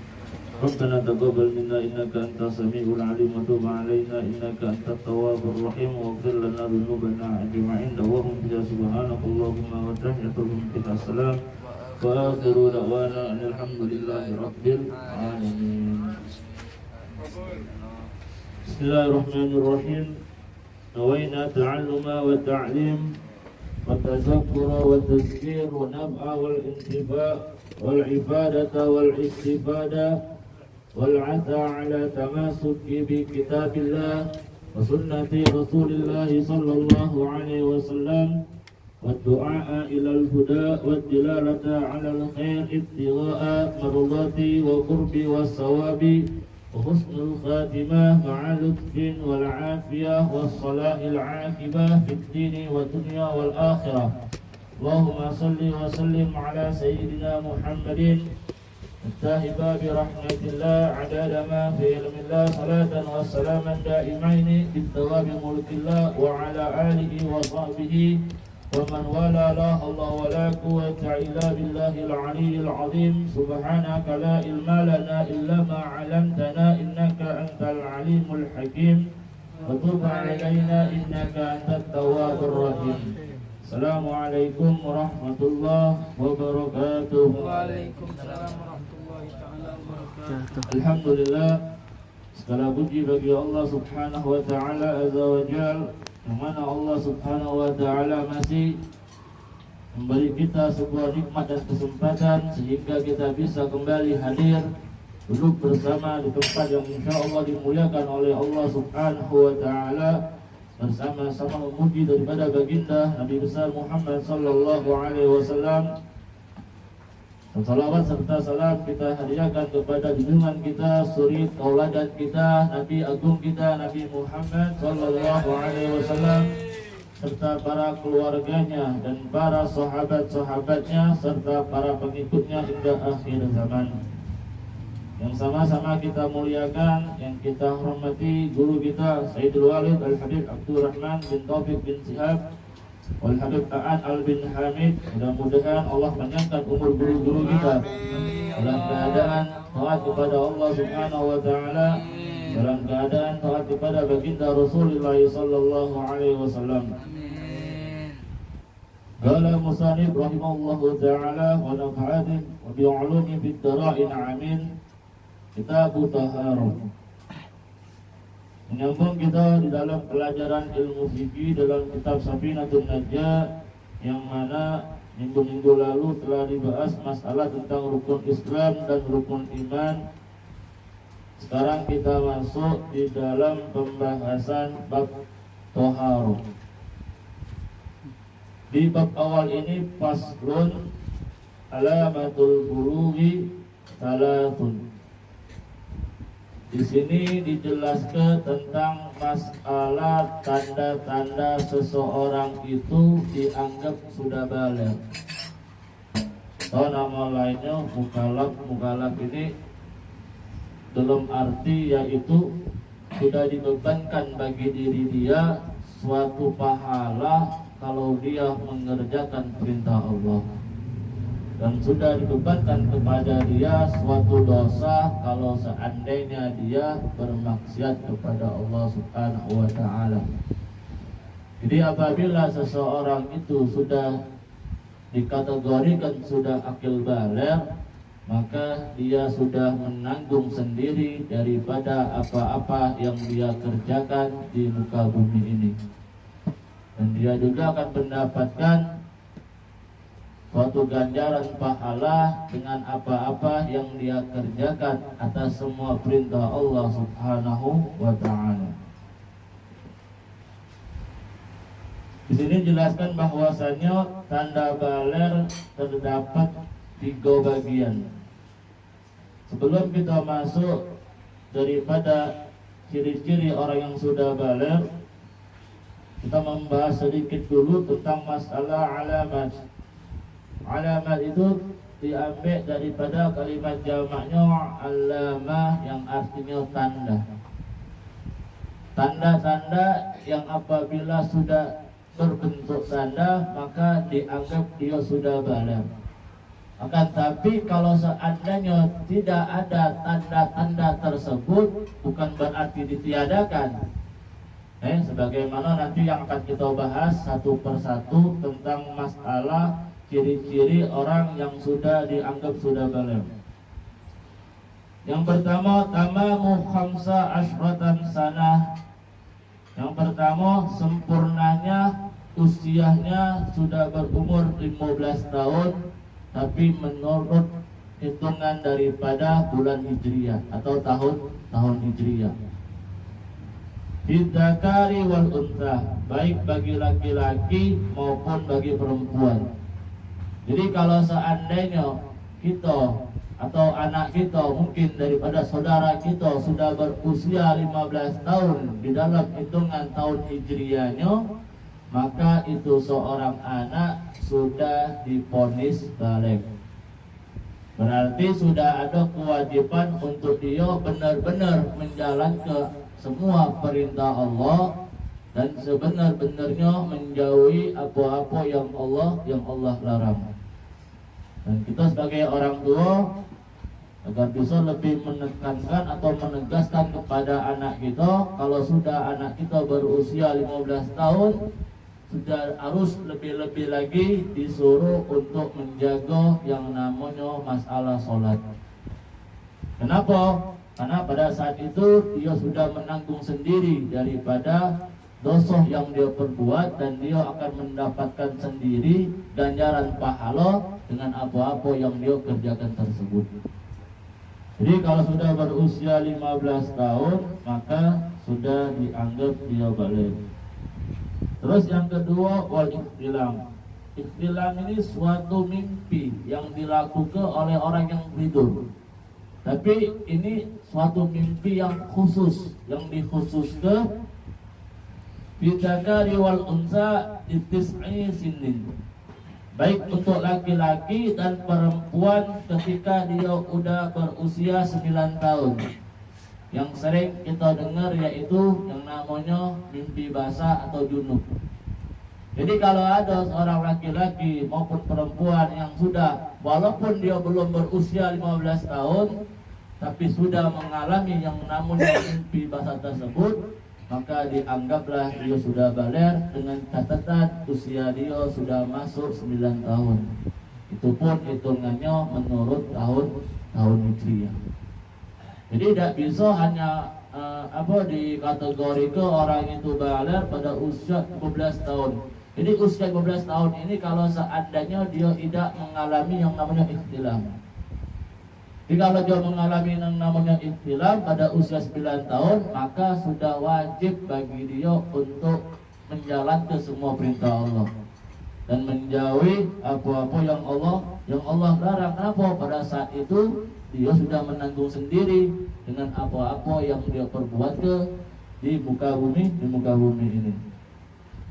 ربنا تقبل منا إنك أنت السميع العليم وتب علينا إنك أنت التواب الرحيم واغفر لنا ذنوبنا أجمعين وهم فيها سبحانك اللهم وتحيتهم فيها السلام وآخر دعوانا أن الحمد لله رب العالمين. بسم الله الرحمن الرحيم. نوينا التعلم والتعليم والتذكر والتذكير والنفع والانتفاع والعبادة والاستفادة والعزى على تماسك بكتاب الله وسنة رسول الله صلى الله عليه وسلم والدعاء إلى الهدى والدلالة على الخير ابتغاء مرضاتي وقرب والثواب وحسن الخاتمة مع لطف والعافية والصلاح العاقبة في الدين والدنيا والآخرة. اللهم صل وسلم على سيدنا محمد التائبة برحمة الله عدد ما في علم الله صلاة وسلاما دائمين بالثواب ملك الله وعلى آله وصحبه ومن والاه لا حول ولا قوة إلا بالله العلي العظيم سبحانك لا علم لنا إلا ما علمتنا إنك أنت العليم الحكيم وتب علينا إنك أنت التواب الرحيم. السلام عليكم ورحمة الله وبركاته. Waalaikumsalam warahmatullahi taala wabarakatuh. Alhamdulillah, segala puji bagi Allah Subhanahu wa taala azza wa jal, yang mana Allah Subhanahu wa taala masih memberi kita sebuah nikmat dan kesempatan sehingga kita bisa kembali hadir duduk bersama di tempat yang insya Allah dimuliakan oleh Allah Subhanahu wa taala, bersama-sama memuji daripada baginda Nabi besar Muhammad sallallahu alaihi wasallam. Salawat serta salam kita hadiahkan kepada junjungan kita, suri tauladan kita, Nabi agung kita Nabi Muhammad sallallahu alaihi wasallam, serta para keluarganya dan para sahabat-sahabatnya serta para pengikutnya hingga akhir zaman. Yang sama-sama kita muliakan, yang kita hormati guru kita Sayyidul Walid Al-Habib Abdurrahman bin Taufik bin Sihab Wal Habib A'an Al bin Hamid. Mudah-mudahan Allah panjangkan umur guru-guru kita dalam keadaan taat kepada Allah Subhanahu wa taala, dalam keadaan taat kepada baginda Rasulullah sallallahu alaihi wasallam. Qala musannif rahimahullahu taala wa nafa'ani wa bi'ulumi fid dara'in amin. Kitab Taharah. Menyambung kita di dalam pelajaran ilmu fikih dalam kitab Safinatun Najah, yang mana minggu-minggu lalu telah dibahas masalah tentang rukun Islam dan rukun iman. Sekarang kita masuk di dalam pembahasan bab Taharah. Di bab awal ini faslun alamatul bulughi salatun. Di sini dijelaskan tentang masalah tanda-tanda seseorang itu dianggap sudah baligh. Atau nama lainnya mukallaf. Mukallaf ini dalam arti yaitu sudah dibebankan bagi diri dia suatu pahala kalau dia mengerjakan perintah Allah, dan sudah dibebankan kepada dia suatu dosa kalau seandainya dia bermaksiat kepada Allah Subhanahu wa taala. Jadi apabila seseorang itu sudah dikategorikan sudah akil baligh, maka dia sudah menanggung sendiri daripada apa-apa yang dia kerjakan di muka bumi ini, dan dia juga akan mendapatkan suatu ganjaran pahala dengan apa-apa yang dia kerjakan atas semua perintah Allah Subhanahu wa taala. Di sini jelaskan bahwasanya tanda baligh terdapat 3 bagian. Sebelum kita masuk daripada ciri-ciri orang yang sudah baligh, kita membahas sedikit dulu tentang masalah alamat. Alamat itu diambil daripada kalimat jamaknya alamah, yang artinya tanda. Tanda-tanda yang apabila sudah berbentuk tanda maka dianggap dia sudah baligh. Akan tapi kalau seandainya tidak ada tanda-tanda tersebut, bukan berarti ditiadakan. Sebagaimana nanti yang akan kita bahas satu persatu tentang masalah ciri-ciri orang yang sudah dianggap sudah baligh. Yang pertama, tamamu khamsa asyratan sanah. Yang pertama, sempurnanya usianya sudah berumur 15 tahun, tapi menurut hitungan daripada bulan Hijriah atau tahun Hijriah. Bidzakari wal untha, baik bagi laki-laki maupun bagi perempuan. Jadi kalau seandainya kita atau anak kita, mungkin daripada saudara kita sudah berusia 15 tahun di dalam hitungan tahun Hijriahnya, maka itu seorang anak sudah divonis baligh. Berarti sudah ada kewajiban untuk dia benar-benar menjalankan semua perintah Allah dan sebenar-benarnya menjauhi apa-apa yang Allah larang. Dan kita sebagai orang tua agar bisa lebih menekankan atau menegaskan kepada anak kita, kalau sudah anak kita berusia 15 tahun sudah harus lebih-lebih lagi disuruh untuk menjaga yang namanya masalah sholat. Kenapa? Karena pada saat itu dia sudah menanggung sendiri daripada dosa yang dia perbuat, dan dia akan mendapatkan sendiri ganjaran pahala dengan apa-apa yang dia kerjakan tersebut. Jadi kalau sudah berusia 15 tahun maka sudah dianggap dia balik. Terus yang kedua, wal ihtilam. Ihtilam ini suatu mimpi yang dilakukan oleh orang yang tidur. Tapi ini suatu mimpi yang khusus, yang dikhususkan bidakari wal unsa di tis'i sinin. Baik untuk laki-laki dan perempuan ketika dia udah berusia 9 tahun. Yang sering kita dengar yaitu yang namanya mimpi basah atau junub. Jadi kalau ada seorang laki-laki maupun perempuan yang sudah, walaupun dia belum berusia 15 tahun, tapi sudah mengalami yang namanya mimpi basah tersebut, maka dianggaplah dia sudah balik dengan catatan usia dia sudah masuk 9 tahun. Itu pun hitungannya menurut tahun Hijriah. Jadi tidak bisa hanya dikategorikan orang itu balik pada usia 15 tahun. Jadi usia 15 tahun ini kalau seandainya dia tidak mengalami yang namanya ihtilam. Jadi kalau dia mengalami yang namanya ihtilam pada usia 9 tahun, maka sudah wajib bagi dia untuk menjalankan semua perintah Allah dan menjauhi apa-apa yang Allah larang. Kenapa? Pada saat itu dia sudah menanggung sendiri dengan apa-apa yang dia perbuat di muka bumi ini.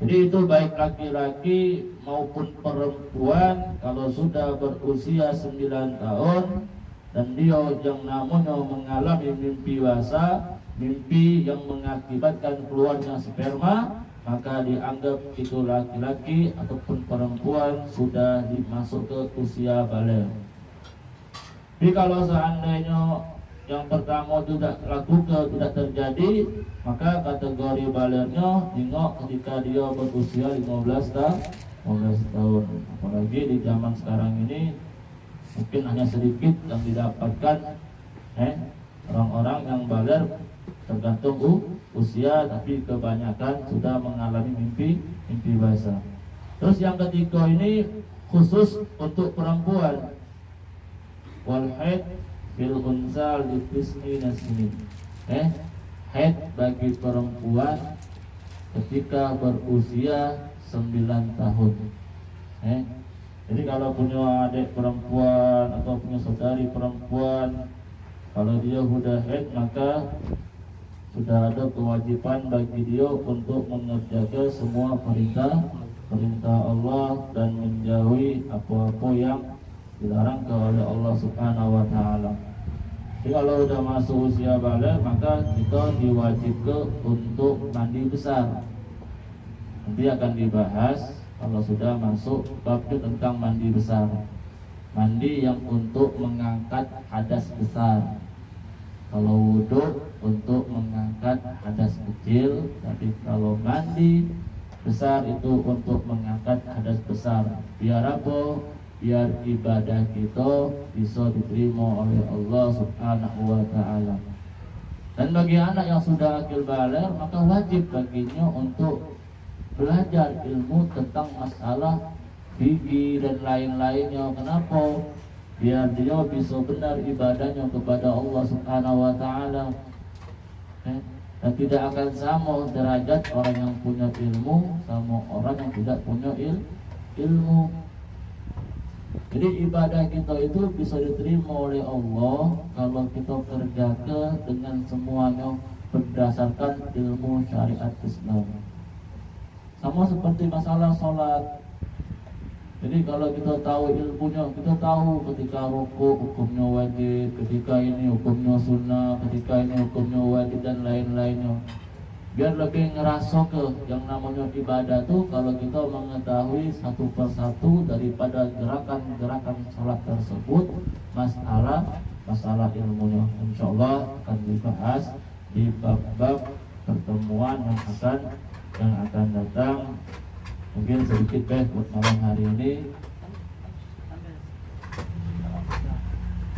Jadi itu baik laki-laki maupun perempuan kalau sudah berusia 9 tahun dan dia yang namanya mengalami mimpi basah, mimpi yang mengakibatkan keluarnya sperma, maka dianggap itu laki-laki ataupun perempuan sudah dimasuk ke usia balik. Jadi kalau seandainya yang pertama tidak tidak terjadi, maka kategori baliknya hingga ketika dia berusia 15 tahun. Apalagi di zaman sekarang ini mungkin hanya sedikit yang didapatkan orang-orang yang balik tergantung usia, tapi kebanyakan sudah mengalami mimpi basah. Terus yang ketiga ini khusus untuk perempuan. Wal haid fil unsa li tis'ina sinin. Haid bagi perempuan ketika berusia 9 tahun. Jadi kalau punya adik perempuan atau punya saudari perempuan, kalau dia sudah haid maka sudah ada kewajiban bagi dia untuk mengerjakan semua perintah Allah dan menjauhi apa-apa yang dilarang oleh Allah Subhanahu wa taala. Jadi kalau sudah masuk usia balik maka kita diwajibkan untuk mandi besar. Nanti akan dibahas kalau sudah masuk bab tentang mandi besar. Mandi yang untuk mengangkat hadas besar. Kalau wudhu untuk mengangkat hadas kecil, tapi kalau mandi besar itu untuk mengangkat hadas besar. Biar apa? Biar ibadah kita bisa diterima oleh Allah Subhanahu wa ta'ala. Dan bagi anak yang sudah akil baligh, maka wajib baginya untuk belajar ilmu tentang masalah fikih dan lain-lainnya. Kenapa? Biar dia bisa benar ibadahnya kepada Allah Subhanahu wa ta'ala. Dan tidak akan sama derajat orang yang punya ilmu sama orang yang tidak punya ilmu. Jadi ibadah kita itu bisa diterima oleh Allah kalau kita kerjakan dengan semuanya berdasarkan ilmu syariat Islam. Sama seperti masalah sholat. Jadi kalau kita tahu ilmunya, kita tahu ketika rukuk hukumnya wajib, ketika ini hukumnya sunnah, ketika ini hukumnya wajib dan lain-lainnya. Biar lebih ngerasa ke yang namanya ibadah tuh kalau kita mengetahui satu persatu daripada gerakan-gerakan sholat tersebut, masalah ilmunya. Insya Allah akan dibahas di bab-bab pertemuan yang akan datang. Mungkin sedikit buat malam hari ini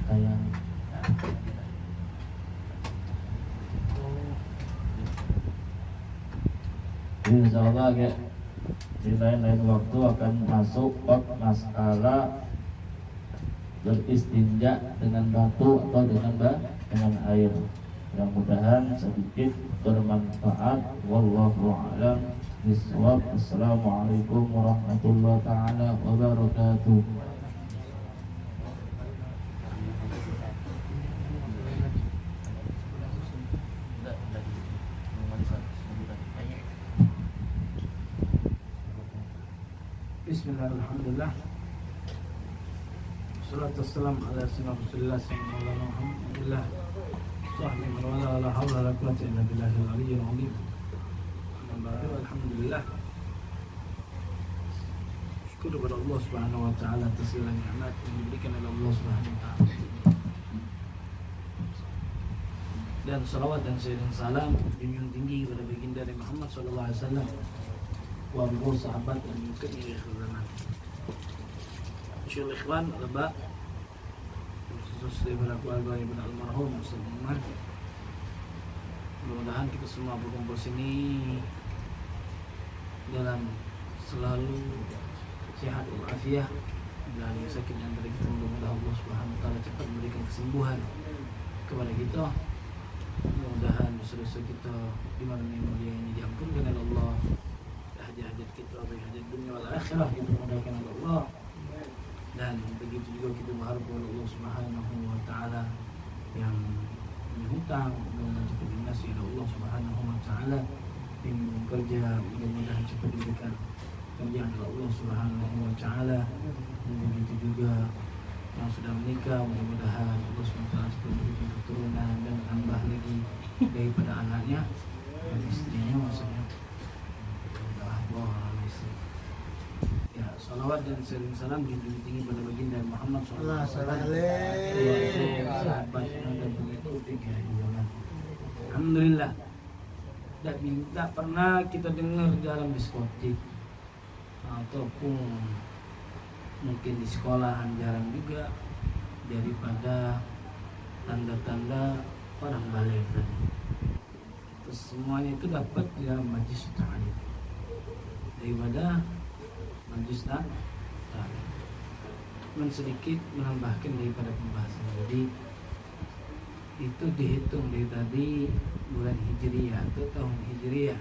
kayak jadi insya Allah ya, di lain-lain waktu akan masuk bab masalah beristinja dengan batu atau dengan air. Mudah-mudahan sedikit bermanfaat. Wallahu a'lam bishawab. Assalamualaikum warahmatullahi taala wabarakatuh. Bismillahirrahmanirrahim. Salatu wassalamu ala sayyidina Rasulillah sallallahu alaihi wasallam. Sahbihi man wala la hawla wala quwwata illa billahil aliyyil azim. Alhamdulillah. Syukur kepada Allah Subhanahu wa taala atas segala nikmat yang diberikan oleh Allah Subhanahu wa taala. Dan salawat dan salam junjungan tinggi kepada baginda Nabi Muhammad sallallahu alaihi wasallam. Wa sahabat dan mengikuti zaman. Insyaallah ikhwan, lebak khusus daripada keluarga Ibn Almarhum semua. Mudah-mudahan kita semua berkumpul sini dalam selalu sehat walafiat dan sakit yang dari kita. Mudah-mudahan Allah Subhanahu wa taala cepat memberikan kesembuhan kepada kita. Mudah-mudahan dosa-dosa kita di malam yang mulia ini diampunkan oleh Allah. Hajat kita, baik hajat dunia wal akhirah kita mudahkan oleh Allah. Dan begitu juga kita berharap kepada Allah Subhanahu wa taala yang punya hutang mudah-mudahan cepat dinasi oleh Allah Subhanahu wa taala. Yang bekerja mudah-mudahan cepat diberikan kerjaan oleh Allah Subhanahu wa taala. Dan begitu juga yang sudah menikah mudah-mudahan Allah Subhanahu wa taala cepat diberikan keturunan dan tambah lagi daripada anaknya dan istrinya maksudnya. Ya, salawat dan salam junjungan tinggi pada baginda Muhammad sallallahu alaihi wasallam. Dan begitu tiga zaman. Alhamdulillah. Tak pernah kita dengar dalam diskotik ataupun mungkin di sekolahan jarang juga daripada tanda-tanda orang balik tadi. Terus semuanya itu dapat di dalam majlis ta'lim. Daripada majlis ta'lim sedikit menambahkan daripada pembahasan. Jadi itu dihitung dari tadi bulan Hijriyah atau tahun Hijriyah.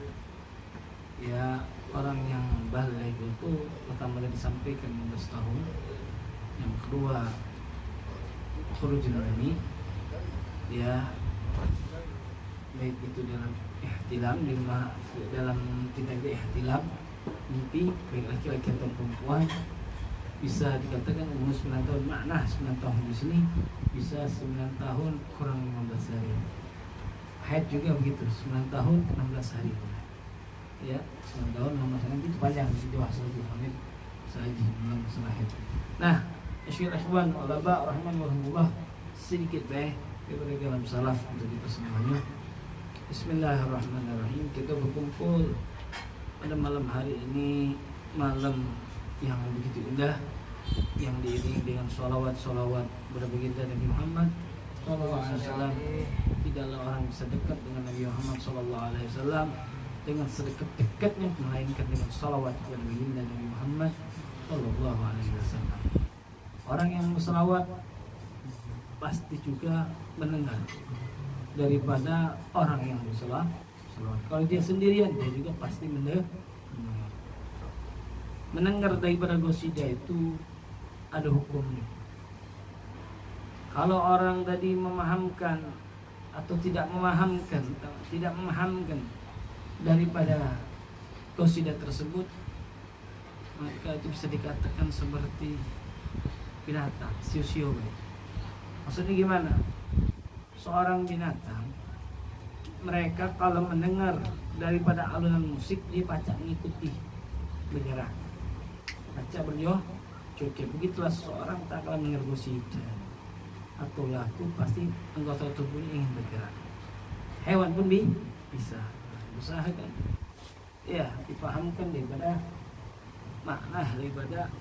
Ya, orang yang balik itu pertama disampaikan 15 tahun. Yang kedua khurujul mani, ya baik itu dalam ihtilam dalam tindak ihtilam mimpi baik laki-laki atau perempuan, bisa dikatakan umur 9 tahun. Makna 9 tahun di sini bisa 9 tahun kurang 15 hari. Haid juga begitu, 9 tahun 16 hari. Ya, 9 tahun 16 hari itu panjang, itu dewasa lagi hamil saja dalam masalah haid. Nah, asyhadu ikhwan ulama rahimahumullah, sedikit daripada dalam salaf untuk kita semuanya. Bismillahirrahmanirrahim. Kita berkumpul pada malam hari ini, malam yang begitu indah, yang diiringi dengan sholawat kepada baginda Nabi Muhammad sallallahu alaihi wasallam. Tidaklah orang bisa dekat dengan Nabi Muhammad sallallahu alaihi wasallam dengan sedekat-dekatnya melainkan dengan sholawat kepada baginda Nabi Muhammad sallallahu alaihi wasallam. Orang yang berselawat pasti juga mendengar daripada orang yang berselawat. Kalau dia sendirian, dia juga pasti mendengar daripada qasidah itu ada hukumnya. Kalau orang tadi memahamkan atau tidak memahamkan daripada qasidah tersebut, maka itu bisa dikatakan seperti binatang, sio-sio. Maksudnya gimana? Seorang binatang, mereka kalau mendengar daripada alunan musik dia pacak mengikuti, bergerak, pacak berjoh. Oke, begitulah seorang tak akan mendengar qasidah atau lagu, pasti anggota tubuhnya ingin bergerak. Hewan pun bisa usahakan, ya dipahamkan daripada makna, daripada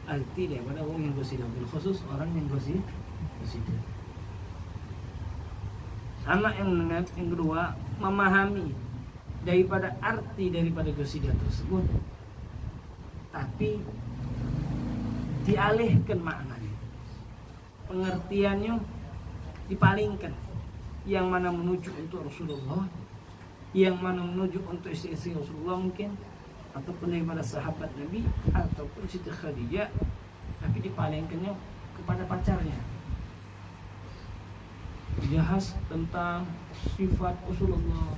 arti, daripada orang yang qasidah, khusus orang yang qasidah. Sama yang kedua, memahami daripada arti daripada qasidah tersebut, tapi dialihkan maknanya, pengertiannya dipalingkan, yang mana menuju untuk Rasulullah, yang mana menuju untuk istri-istri Rasulullah mungkin, ataupun daripada sahabat Nabi, ataupun Siti Khadijah, tapi dipalingkannya kepada pacarnya. Bahas tentang sifat Rasulullah,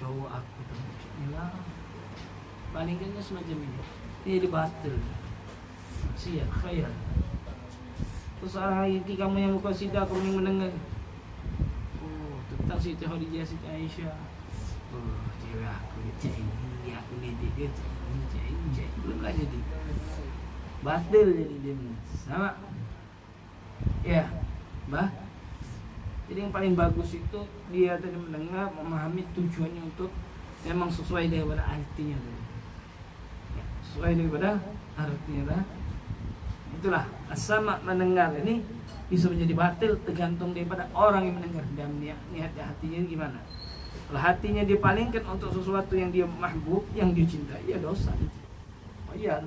cowok aku lah, palingkannya semacam ini. Ini dibatil, sia khayal. Terus hari kamu yang buka sidah, kamu yang mendengar tentang Siti Khadijah, Siti Aisyah, cewek aku ini, aku ini, belum lah jadi batil, jadi dia sama ya bah. Jadi yang paling bagus itu dia tadi mendengar, memahami tujuannya untuk memang sesuai daripada artinya ya, sesuai daripada artinya lah. Itulah as-sama, mendengar ini bisa menjadi batil tergantung daripada orang yang mendengar dan niat hatinya gimana. Kalau hatinya dipalingkan untuk sesuatu yang dia mahbub, yang dia cintai, ya dosa. Oh iya,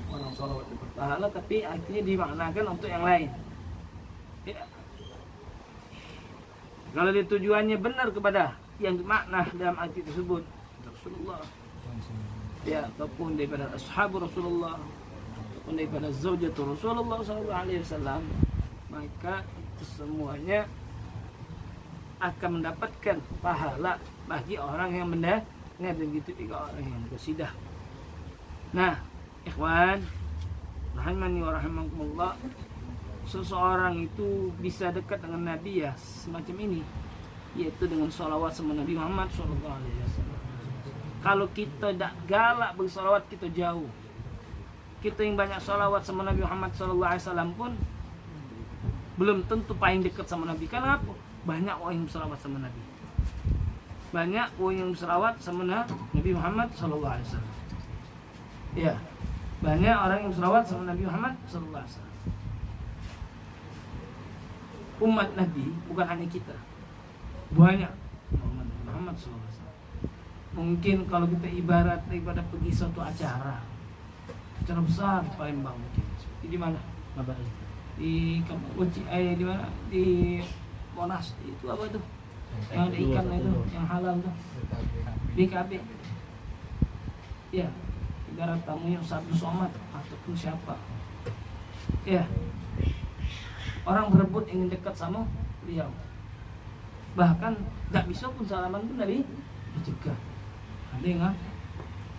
orang sholawat berpahala tapi artinya dimaknakan untuk yang lain ya. Kalau dia tujuannya benar kepada yang makna dalam arti tersebut Rasulullah ya, ataupun daripada ashab Rasulullah, ataupun daripada zaujatul Rasulullah SAW, maka itu semuanya akan mendapatkan pahala bagi orang yang mendengar, dan begitu juga orang yang qasidah. Nah, ikhwan rahimani wa rahimakumullah, seseorang itu bisa dekat dengan Nabi ya semacam ini, yaitu dengan sholawat sama Nabi Muhammad SAW. Kalau kita tidak galak bersolawat, kita jauh. Kita yang banyak sholawat sama Nabi Muhammad SAW pun belum tentu paling dekat sama Nabi. Kenapa? Banyak orang yang bersolawat sama Nabi, banyak orang yang bersolawat sama Nabi Muhammad SAW. Ya, banyak orang yang bersolawat sama Nabi Muhammad SAW. Umat Nabi bukan hanya kita, banyak Muhammad SAW. Mungkin kalau kita ibarat daripada pergi suatu acara besar di Palembang, mungkin di mana? Di di mana? Di Monas itu apa itu? Yang ada ikan itu, yang halal tuh. BKB. Ya, ibarat tamunya Ustadz Somad ataupun siapa. Ya. Orang berebut ingin dekat sama beliau. Bahkan tidak bisa pun salaman pun dari dicegah. Ada yang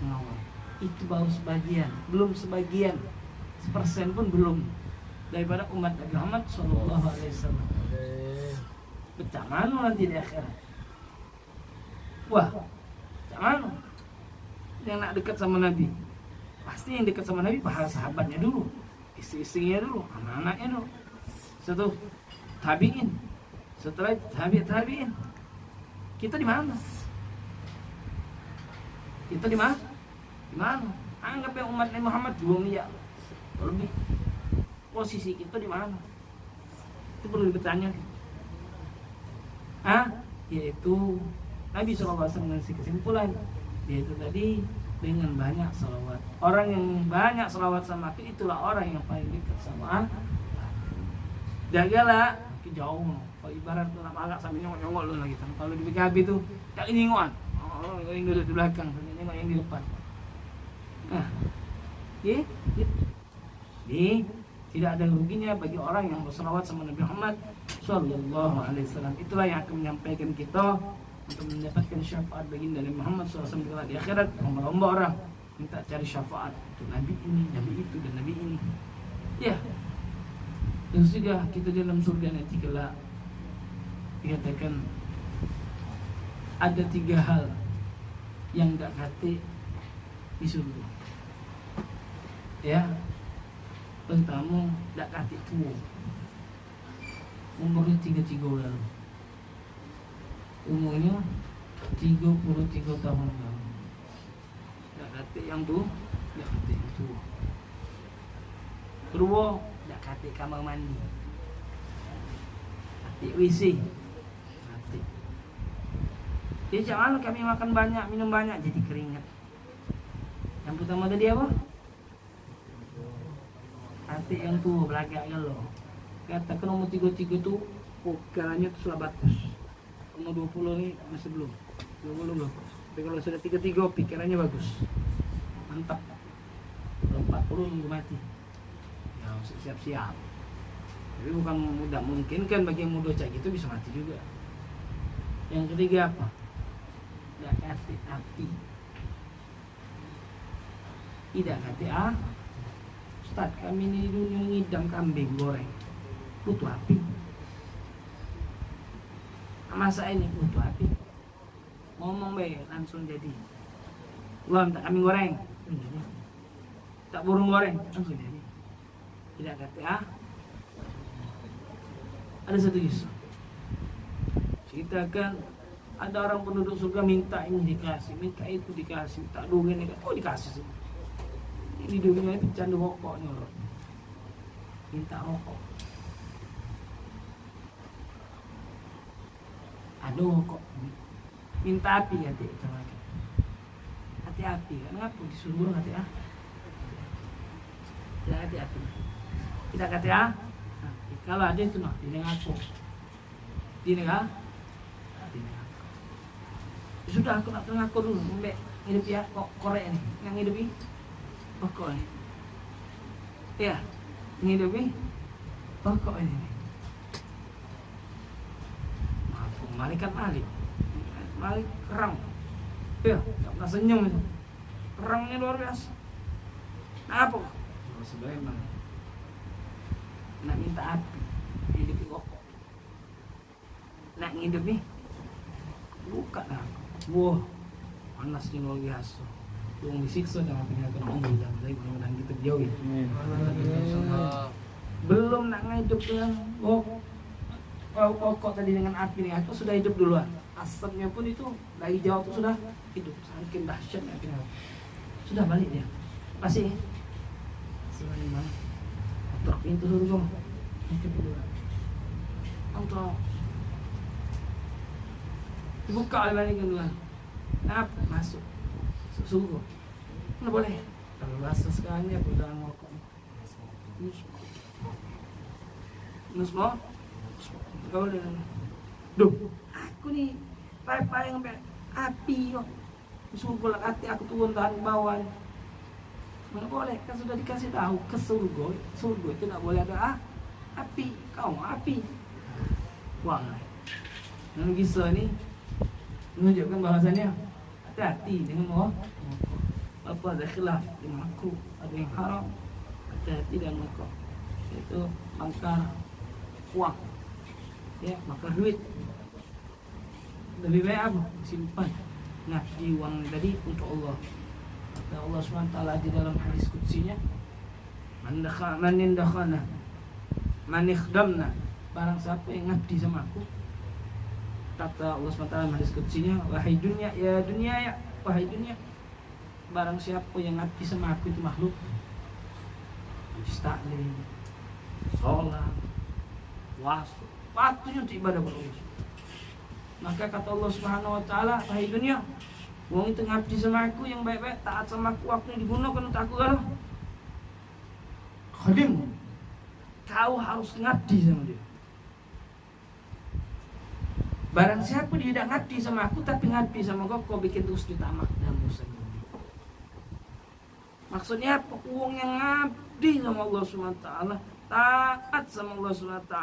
ngawal. Itu baru sebagian, belum sebagian, 1% pun belum daripada umat Nabi Muhammad SAW. Pecah mana nanti di akhirat? Wah, pecah mana? Yang nak dekat sama Nabi, pasti yang dekat sama Nabi pahala sahabatnya dulu, istri-istrinya dulu, anak-anaknya dulu. Setelah tabi'in, setelah tabi'in, kita di mana? Kita di mana? Di mana? Anggap yang umat Nabi Muhammad 2 miliar lebih. Posisi kita di mana? Itu perlu ditanyakan. Yaitu Nabi SAW mengasih kesimpulan, yaitu tadi dengan banyak salawat. Orang yang banyak salawat sama aku, itulah orang yang paling dekat sama aku. Jagalah jauh. Kalau ibarat tu nak malak sambil nyongok-nyongok lu lagi. Kalau di BKB tu tak nyingokan. Yang duduk di belakang, tengok yang di depan. Tidak ada ruginya bagi orang yang berselawat sama Nabi Muhammad SAW. Itulah yang akan menyampaikan kita untuk mendapatkan syafaat baginda Nabi Muhammad SAW di akhirat. Lomba-lomba orang minta cari syafaat untuk nabi ini, nabi itu, dan nabi ini. Ya, dan sudah kita dalam surga nanti kelak dikatakan ada 3 hal yang gak kate di surga. Ya, pertama gak kate tua, umurnya 33 lalu, umurnya 33 tahun lalu. Gak kate yang tuh, gak kate yang tua. Kedua, gak kate kamar mandi, kate WC. Jadi jangan kami makan banyak, minum banyak, jadi keringat. Yang pertama tadi apa? Hati yang tua, belagak galo. Katakan umur 33 tu, pikirannya tu sudah bagus. Umur 20 ni masih belum. 20 belum. Tapi kalau sudah 33, pikirannya bagus. Mantap. Kalau 40 nunggu mati. Ya, siap-siap. Tapi bukan mudah mungkin kan bagi yang muda kayak gitu bisa mati juga. Yang ketiga apa? Tidak kate api. Tidak kate Ustaz, kami ini dunia ngidam kambing goreng, butuh api. Masa ini butuh api. Ngomong be langsung jadi. Gua minta kambing goreng, tak burung goreng, langsung jadi. Tidak kate Ada satu kisah. Ceritakan ada orang penduduk surga minta ini dikasih, minta itu dikasih, minta duit ini, oh dikasih sih. Ini dunia itu candu rokok nih orang. Minta rokok. Ada rokok. Minta api hati sama hati-hati kan ngapa disuruh hati tidak hati-hati. Tidak hati kalau ada itu nah, ini ngaku. Ini kan? Sudah aku nak ngaku dulu, mbak hidup ya kok korek nih, yang hidup ini, pokok ini, ya, hidup ini, pokok ini. Maaf, malaikat malik kerang, ya, tak pernah senyum itu, kerangnya luar biasa. Nah, apa? Sebenarnya nak minta api, hidup di pokok, nak hidup nih, buka lah. Wah, panasnya luar biasa. Yang disiksa dengan peringatan Allah dan mudah-mudahan kita dijauhi. Belum nak ngidup dengan pokok tadi dengan api nih, aku sudah hidup duluan. Asapnya pun itu dari jauh itu sudah hidup. Saking dahsyatnya apinya. Sudah balik dia. Masih. Sebalik mana? Truk pintu surga. Hidup duluan. Untuk dibuka oleh balik kedua. Apa? Masuk. Surga. Mana boleh? Kalau bahasa sekarang ni apa dalam rokok ni? Nusmo? Kau boleh. Duh, aku ni payah-payah sampai api kok. Surga lah hati aku turun tahan ke bawah. Mana boleh? Kan sudah dikasih tahu ke surga. Surga itu tak boleh ada api. Kau api. Wah. Dalam kisah ni menunjukkan bahasanya hati-hati dengan Allah. Apa ada khilaf yang makruh, ada yang haram, hati-hati dengan merokok. Itu bakar uang, ya, bakar duit. Lebih baik apa? Simpan ngaji uang tadi untuk Allah. Kata Allah SWT di dalam hadis qudsinya, man indakhana man ikhdamna, barang siapa yang ngabdi sama aku. Kata Allah SWT dalam hadis qudsinya, wahai dunia, ya dunia ya, wahai dunia, barang siapa yang ngabdi sama aku itu makhluk, istaklim, sholat, puasa, waktunya untuk ibadah kepada Allah. Maka kata Allah SWT, wahai dunia, wong itu ngabdi sama aku yang baik-baik, taat sama aku, waktunya digunakan untuk aku kalau khadim, kau harus ngabdi sama dia. Barang siapa dia tidak ngabdi sama aku tapi ngabdi sama kau bikin terus ditamak dan bosan. Maksudnya apa? Uang yang ngabdi sama Allah SWT, taat sama Allah SWT,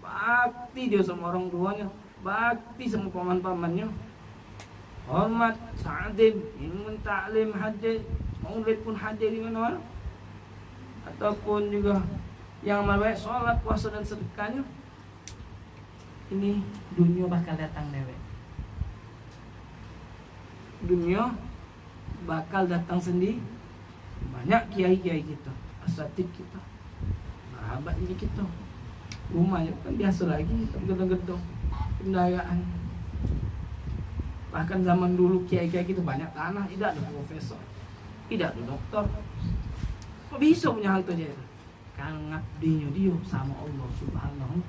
bakti dia sama orang tuanya, bakti sama paman-pamannya, hormat, ta'zim, ilmu ta'lim, hadir, maulid pun hadir di mana-mana. Ataupun juga yang amal baik, sholat, puasa dan sedekahnya. Ini dunia bakal datang dewek. Dunia bakal datang sendiri. Banyak kiai-kiai kita, asatid kita, sahabat ini kita. Rumahnya kan biasa lagi, gedung-gedung pendayaan. Bahkan zaman dulu kiai-kiai kita banyak tanah, tidak ada profesor, tidak ada doktor. Kok bisa punya hal itu aja? Karena ngabdinya dia sama Allah Subhanahu.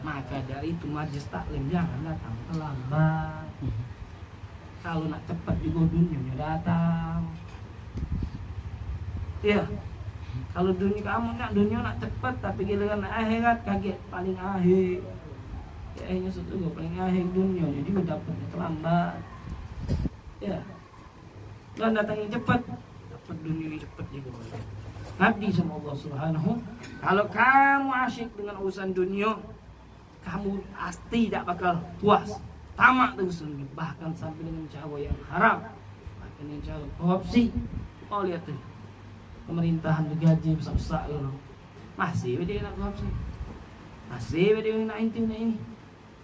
Maka dari itu majlis taklim jangan datang terlambat. Kalau nak cepat juga dunia datang. Iya. Kalau dunia kamu nak cepat tapi giliran akhirat kaget paling akhir. Kayaknya juga paling akhir dunia jadi dapatnya terlambat. Ya. Dan datangnya cepat, dapat dunia cepat juga. Ngabdi sama Allah Subhanahu. Kalau kamu asyik dengan urusan dunia, kamu pasti tidak bakal puas, tamak terus, bahkan sampai dengan cara yang haram, bahkan dengan cara korupsi. Oh lihat tuh, pemerintahan digaji besar-besar gitu, masih dia nak korupsi, masih dia nak ini.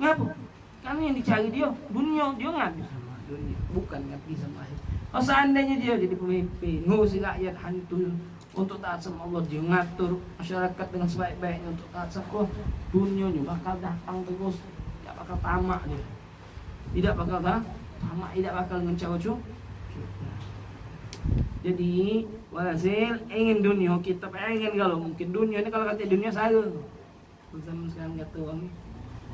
Ngapa? Karena yang dicari dia dunia, dia ngabdi sama dunia, bukan ngabdi sama akhir. Kalau seandainya dia jadi pemimpin, ngurusi rakyat hantu untuk taat sama Allah, dia ngatur masyarakat dengan sebaik-baiknya untuk taat sama Allah, dunianya bakal datang terus, tidak bakal tamak dia, tidak bakal tamak, tidak bakal mencawa-cawa. Jadi walhasil ingin dunia, kita pengen kalau mungkin dunia ini, kalau kata dunia saya zaman sekarang kata orang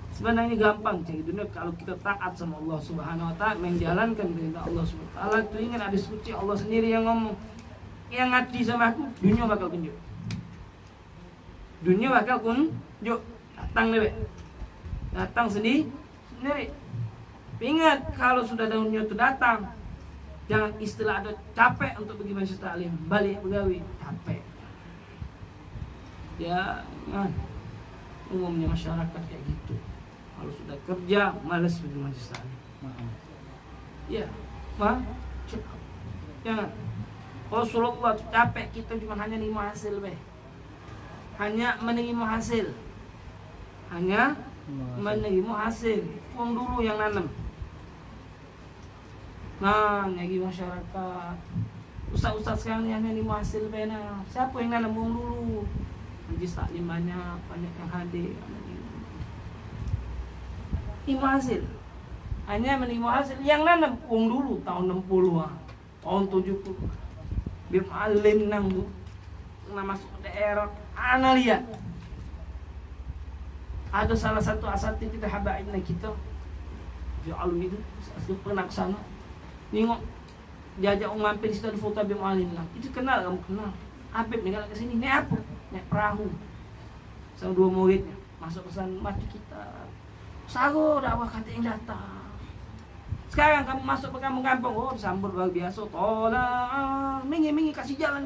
sebenarnya gampang cari dunia kalau kita taat sama Allah Subhanahu wa taala, menjalankan perintah Allah Subhanahu wa taala. Itu ingat hadis suci Allah sendiri yang ngomong, yang ngabdi sama aku, dunia bakal kunjuk. Dunia bakal kunjuk, datang deh, datang sendiri. Ingat kalau sudah dunia itu datang, jangan istilah ada capek untuk pergi majlis taklim, balik begawi capek. Ya, kan umumnya masyarakat kayak gitu. Kalau sudah kerja, malas pergi majlis taklim. Ya, jangan. Rasulullah capek, kita cuma hanya menerima hasil hanya menerima hasil, hanya menerima hasil. Uang dulu yang nanam. Nah, lagi masyarakat ustaz-ustaz sekarang yang menerima hasil nah. Siapa yang nanam uang dulu? Majlis taklim banyak yang hadir. Menerima hasil, hanya menerima hasil. Yang nanam uang dulu tahun 60-an, tahun 70. Biar alim nang bu, masuk ke daerah, ana lihat. Ada salah satu asatid kita habaibna kita, di alum itu, pernah kesana, nengok, diajak mampir di situ ada foto Bim Alim lah. Itu kenal, kamu kenal? Habib nih kalau kesini, naik apa? Naik perahu, sama 2 muridnya, masuk pesan mati kita. Sago dakwah kata yang datang. Sekarang kamu masuk ke kampung-kampung, oh disambut luar biasa, tolak, mingi kasih jalan.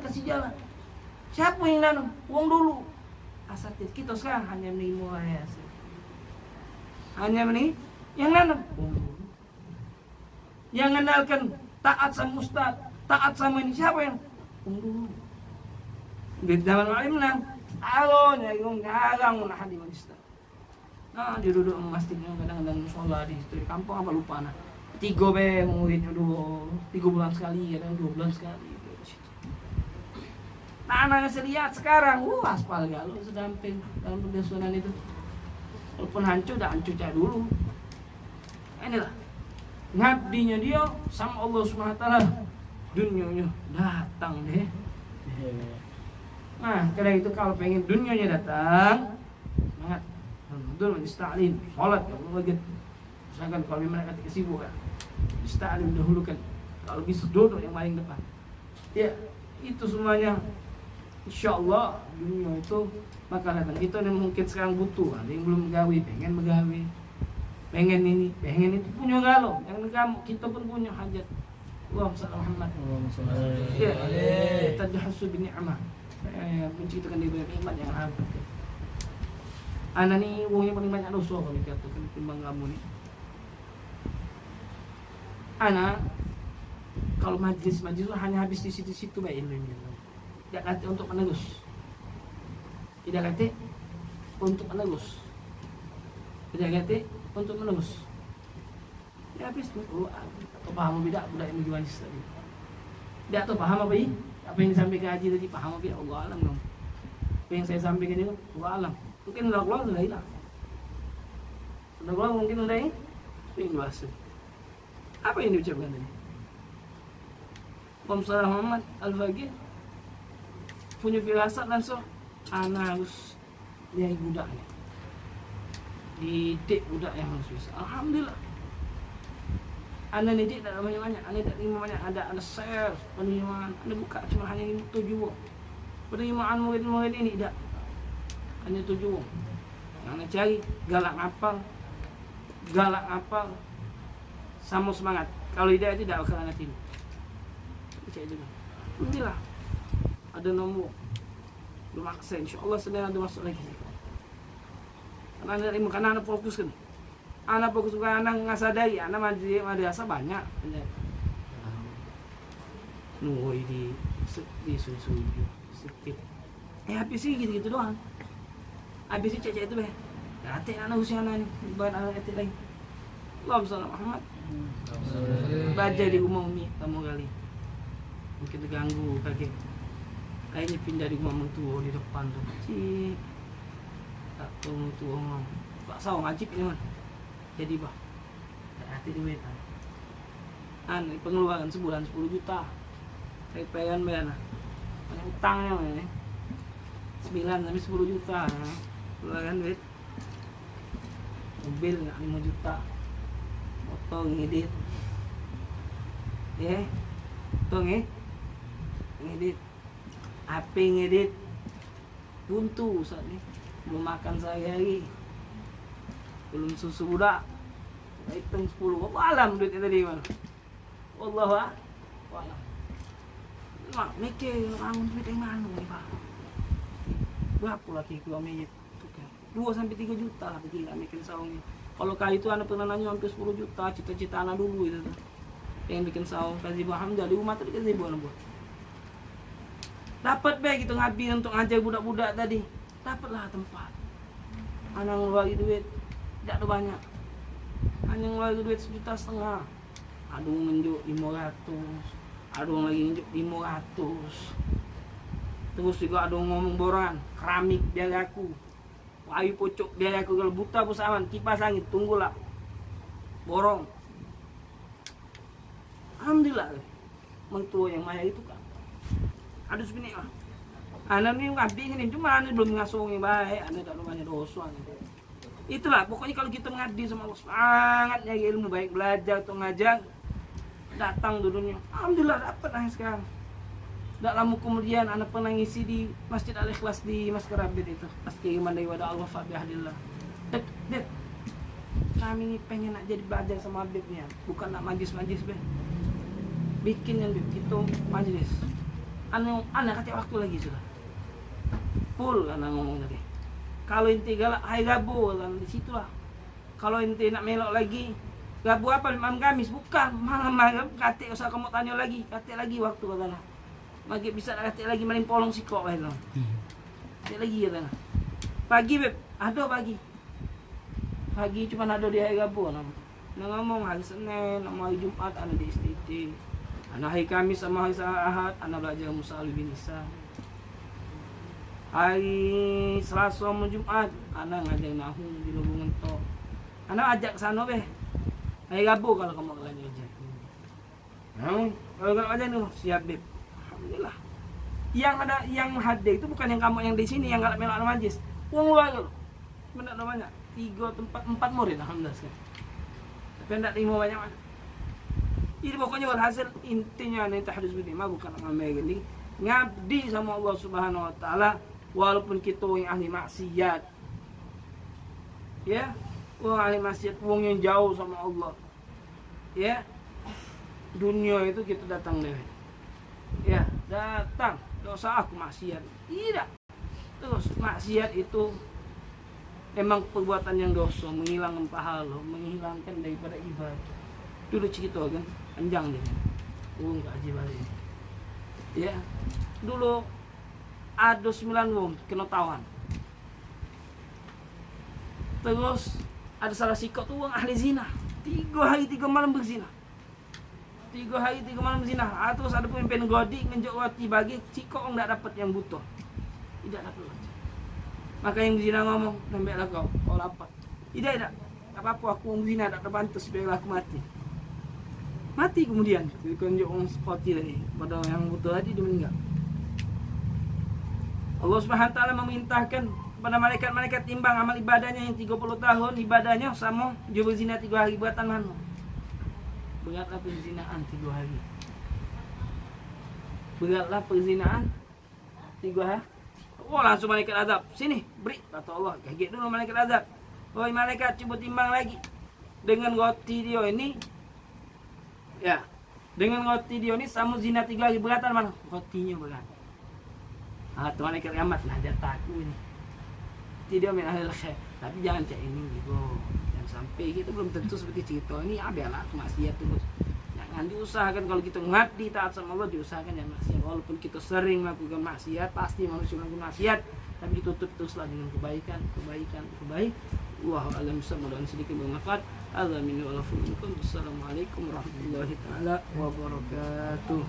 Siapa yang nanam? Uang dulu. Asatid kita sekarang hanya menerima hasil, hanya menerima yang nanam uang dulu. Yang ngandalkan taat sama ustaz, taat sama ini siapa yang uang dulu? Di zaman alim nang, alo nyayung jarang mau nahan di majlis. Nah dia duduk memastinya kadang-kadang sholat di situ di kampung apa lupa nak. 3 muridnya dulu 3 bulan sekali, kadang 2 bulan sekali. Tanah yang saya lihat sekarang, aspal galau sedamping dalam pendesunan itu. Walaupun hancur, dah hancur cak dulu. Inilah ngabdinya dia sama Allah Subhanahu wa taala. Dunianya datang deh. Nah, karena itu kalau pengen dunianya datang, semangat. Betul majlis taklim, salat ya Allah. Misalkan kalau mereka kesibukan, ista'lim dahulukan. Kalau bisa duduk yang paling depan. Ya, itu semuanya. InsyaAllah dunia itu bakal datang. Kita yang mungkin sekarang butuh, ada yang belum megawi, pengen megawi, pengen ini, pengen itu, punya galau. Yang kamu, kita pun punya hajat. Allahumma salli Muhammad. Ya, kita dihasu bin ni'mah. Menciptakan dia banyak nikmat yang ada. Anak ni uangnya paling banyak dosa kalau dikatakan timbang kamu ni. Anak kalau majlis hanya habis di situ-situ baik ilmunya. Tidak kata untuk menerus. Tidak kata untuk menerus. Tidak kata untuk menerus. Ya habis atau paham tidak budak yang bagi majlis tadi. Tidak tahu paham apa ini? Apa yang disampaikan Haji tadi paham apa? Allah alam dong. Apa yang saya sampaikan itu Allah alam. Mungkin sudah keluar sudah hilang. Sudah keluar mungkin sudah ini bahasa. Apa yang diucapkan tadi? Om Salah Muhammad Al-Faqih punya firasat langsung anak harus dia budaknya. Didik budak yang harus bisa. Alhamdulillah. Anda didik tak banyak-banyak, anda tak terima banyak, ada share penerimaan, anda buka cuma hanya 7 wong. Penerimaan murid-murid ini tidak, hanya 7 wong. Yang anda cari galak apal, sama semangat. Kalau tidak akan anda tidur. Cek dulu. Alhamdulillah, ada nomor, belum akses. InsyaAllah sedang ada masuk lagi. Karena anda terima, karena anda fokus kan. Anak fokus bukan anak ngasadari, anak madrasah banyak. Nunggu di susu sedikit. Habis sih gitu doang. Habis sih cecek itu beh. Atik anak usia anak ni, bukan anak atik lagi. Allahumma shalli Muhammad. Baca di rumah Umi kamu kali. Mungkin terganggu kaki. Kayaknya pindah di rumah mertua di depan tu. Cik. Tak tahu mertua ngomong. Pak Saw ngajib ni man. Jadi bah, hati duit pengeluaran sebulan 10 juta. Saya pengen bayar banyak utangnya mana 9 sampai 10 juta pengeluaran duit. Mobil nggak 5 juta, motor ngedit ngedit HP ngedit buntu saat ini, belum makan sehari-hari, belum susu budak, hitung 10. Alam duitnya tadi mana? Wallahu a'lam. Mak mikir bangun duit yang mana ni pak? Berapa lagi keluar minyak? 2-3 juta lah pergi nak bikin saung ni. Kalau kali itu anak pernah nanya hampir 10 juta, cita-cita anak dulu itu tu. Yang bikin saung Kazibu Hamzah di rumah tadi Kazibu anak buat. Dapat baik kita ngabi untuk ngajar budak-budak tadi. Dapatlah tempat. Anak ngeluarin duit tidak ada banyak, hanya ngeluarin duit 1,5 juta. Ada yang menunjuk 500, ada yang lagi menunjuk 500. Terus juga ada yang ngomong boran, keramik biar aku, kayu pocok biar aku, kalau buta pusaman, kipas angin, tunggulah borong. Alhamdulillah, mentua yang maya itu kan ada sebini lah. Anak ni ngabi ni, cuma anak belum ngasuh yang baik, anak tak ada banyak dosa. Itulah pokoknya kalau kita mengabdi sama Allah, semangat nyari ilmu, baik belajar atau ngajar, datang dulunya. Alhamdulillah dapat lah sekarang. Tak lama kemudian anak pernah ngisi di Masjid Al-Ikhlas di Maskarabit itu, pas kiriman dari wadah Allah Fabihadillah. Dek, kami ni pengen nak jadi belajar sama Habibnya, bukan nak majlis-majlis be. Bikin yang itu majlis. Anak kata waktu lagi sudah. Full anak ngomong tadi. Kalau inti galak hari Rabu kan di situlah. Kalau inti nak melok lagi, Rabu apa malam Kamis, bukan malam katik usah kamu tanya lagi, katik lagi waktu katanya. Maghrib bisa nak katik lagi main polong sikok bae lah. Katik lagi katanya. Pagi beb, ada pagi. Pagi cuma ada di hari Rabu nak ngomong hari Senin, sama hari Jumat ada di STT. Anak hari Kamis sama hari Ahad anak belajar Musa bin Isa. Hari Selasa sama Jumat anak ngajar nahu di Lubung Mentok. Anak ajak ke sana beh. Hari Rabu kalau kamu ngajar. Kalau kamu ngajar tu siap beb. Alhamdulillah. Yang hadir itu bukan yang kamu yang di sini yang enggak melok majlis. Wong luar tu. Benar banyak. 3 tempat 4 murid alhamdulillah sekarang. Tapi enggak terima banyak. Jadi pokoknya walhasil intinya nih tahdits bid'ah bukan ngamal gini. Ngabdi sama Allah Subhanahu wa taala walaupun kita yang ahli maksiat. Ya, orang ahli maksiat, wong yang jauh sama Allah. Ya. Dunia itu kita datang deh. Ya, datang. Dosa aku maksiat. Tidak. Terus maksiat itu memang perbuatan yang dosa, menghilangkan pahala, menghilangkan daripada ibadah. Dulu cerita kan. Panjang dia. Enggak aja balik. Ya. Dulu ada 9 wong kena tawan. Terus ada salah sikap tu orang ahli zina. 3 hari 3 malam berzina. 3 hari 3 malam berzina. Terus ada pemimpin godi ngenjok roti bagi sikap orang tak dapat yang butuh. Tidak dapat roti. Maka yang berzina ngomong, "Nambahlah kau lapar." Tidak. Tak apa-apa aku orang berzina tak terpantas biarlah aku mati. Mati kemudian ditunjuk orang seperti tadi pada yang butuh tadi dia meninggal. Allah Subhanahu wa taala memerintahkan kepada malaikat-malaikat timbang amal ibadahnya yang 30 tahun ibadahnya sama dia berzina 3 hari beratan mana? Beratlah perzinaan 3 hari. Beratlah perzinaan 3 hari. Oh langsung malaikat azab. Sini, beri kata Allah. Kaget dulu malaikat azab. Oi malaikat cuba timbang lagi. Dengan roti dia ini ya, dengan roti dia ini sama zina 3 hari beratan mana? Rotinya berat. Tu malaikat kiamat lah jatah aku ini. Tidak main ahli khair. Tapi jangan cak ini gitu. Jangan sampai kita belum tentu seperti cerita ini biarlah aku maksiat terus. Jangan diusahakan kalau kita ngabdi taat sama Allah diusahakan jangan maksiat. Walaupun kita sering melakukan maksiat, pasti manusia melakukan maksiat, tapi ditutup teruslah dengan kebaikan. Wallahu a'lam bishawab. Mudah-mudahan sedikit bermanfaat. Amin wa alaikum. Assalamualaikum warahmatullahi taala wabarakatuh.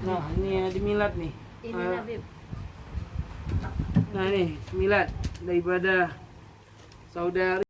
Nah, ini di milad nih. Ini Habib. Nah, ini milad daripada saudari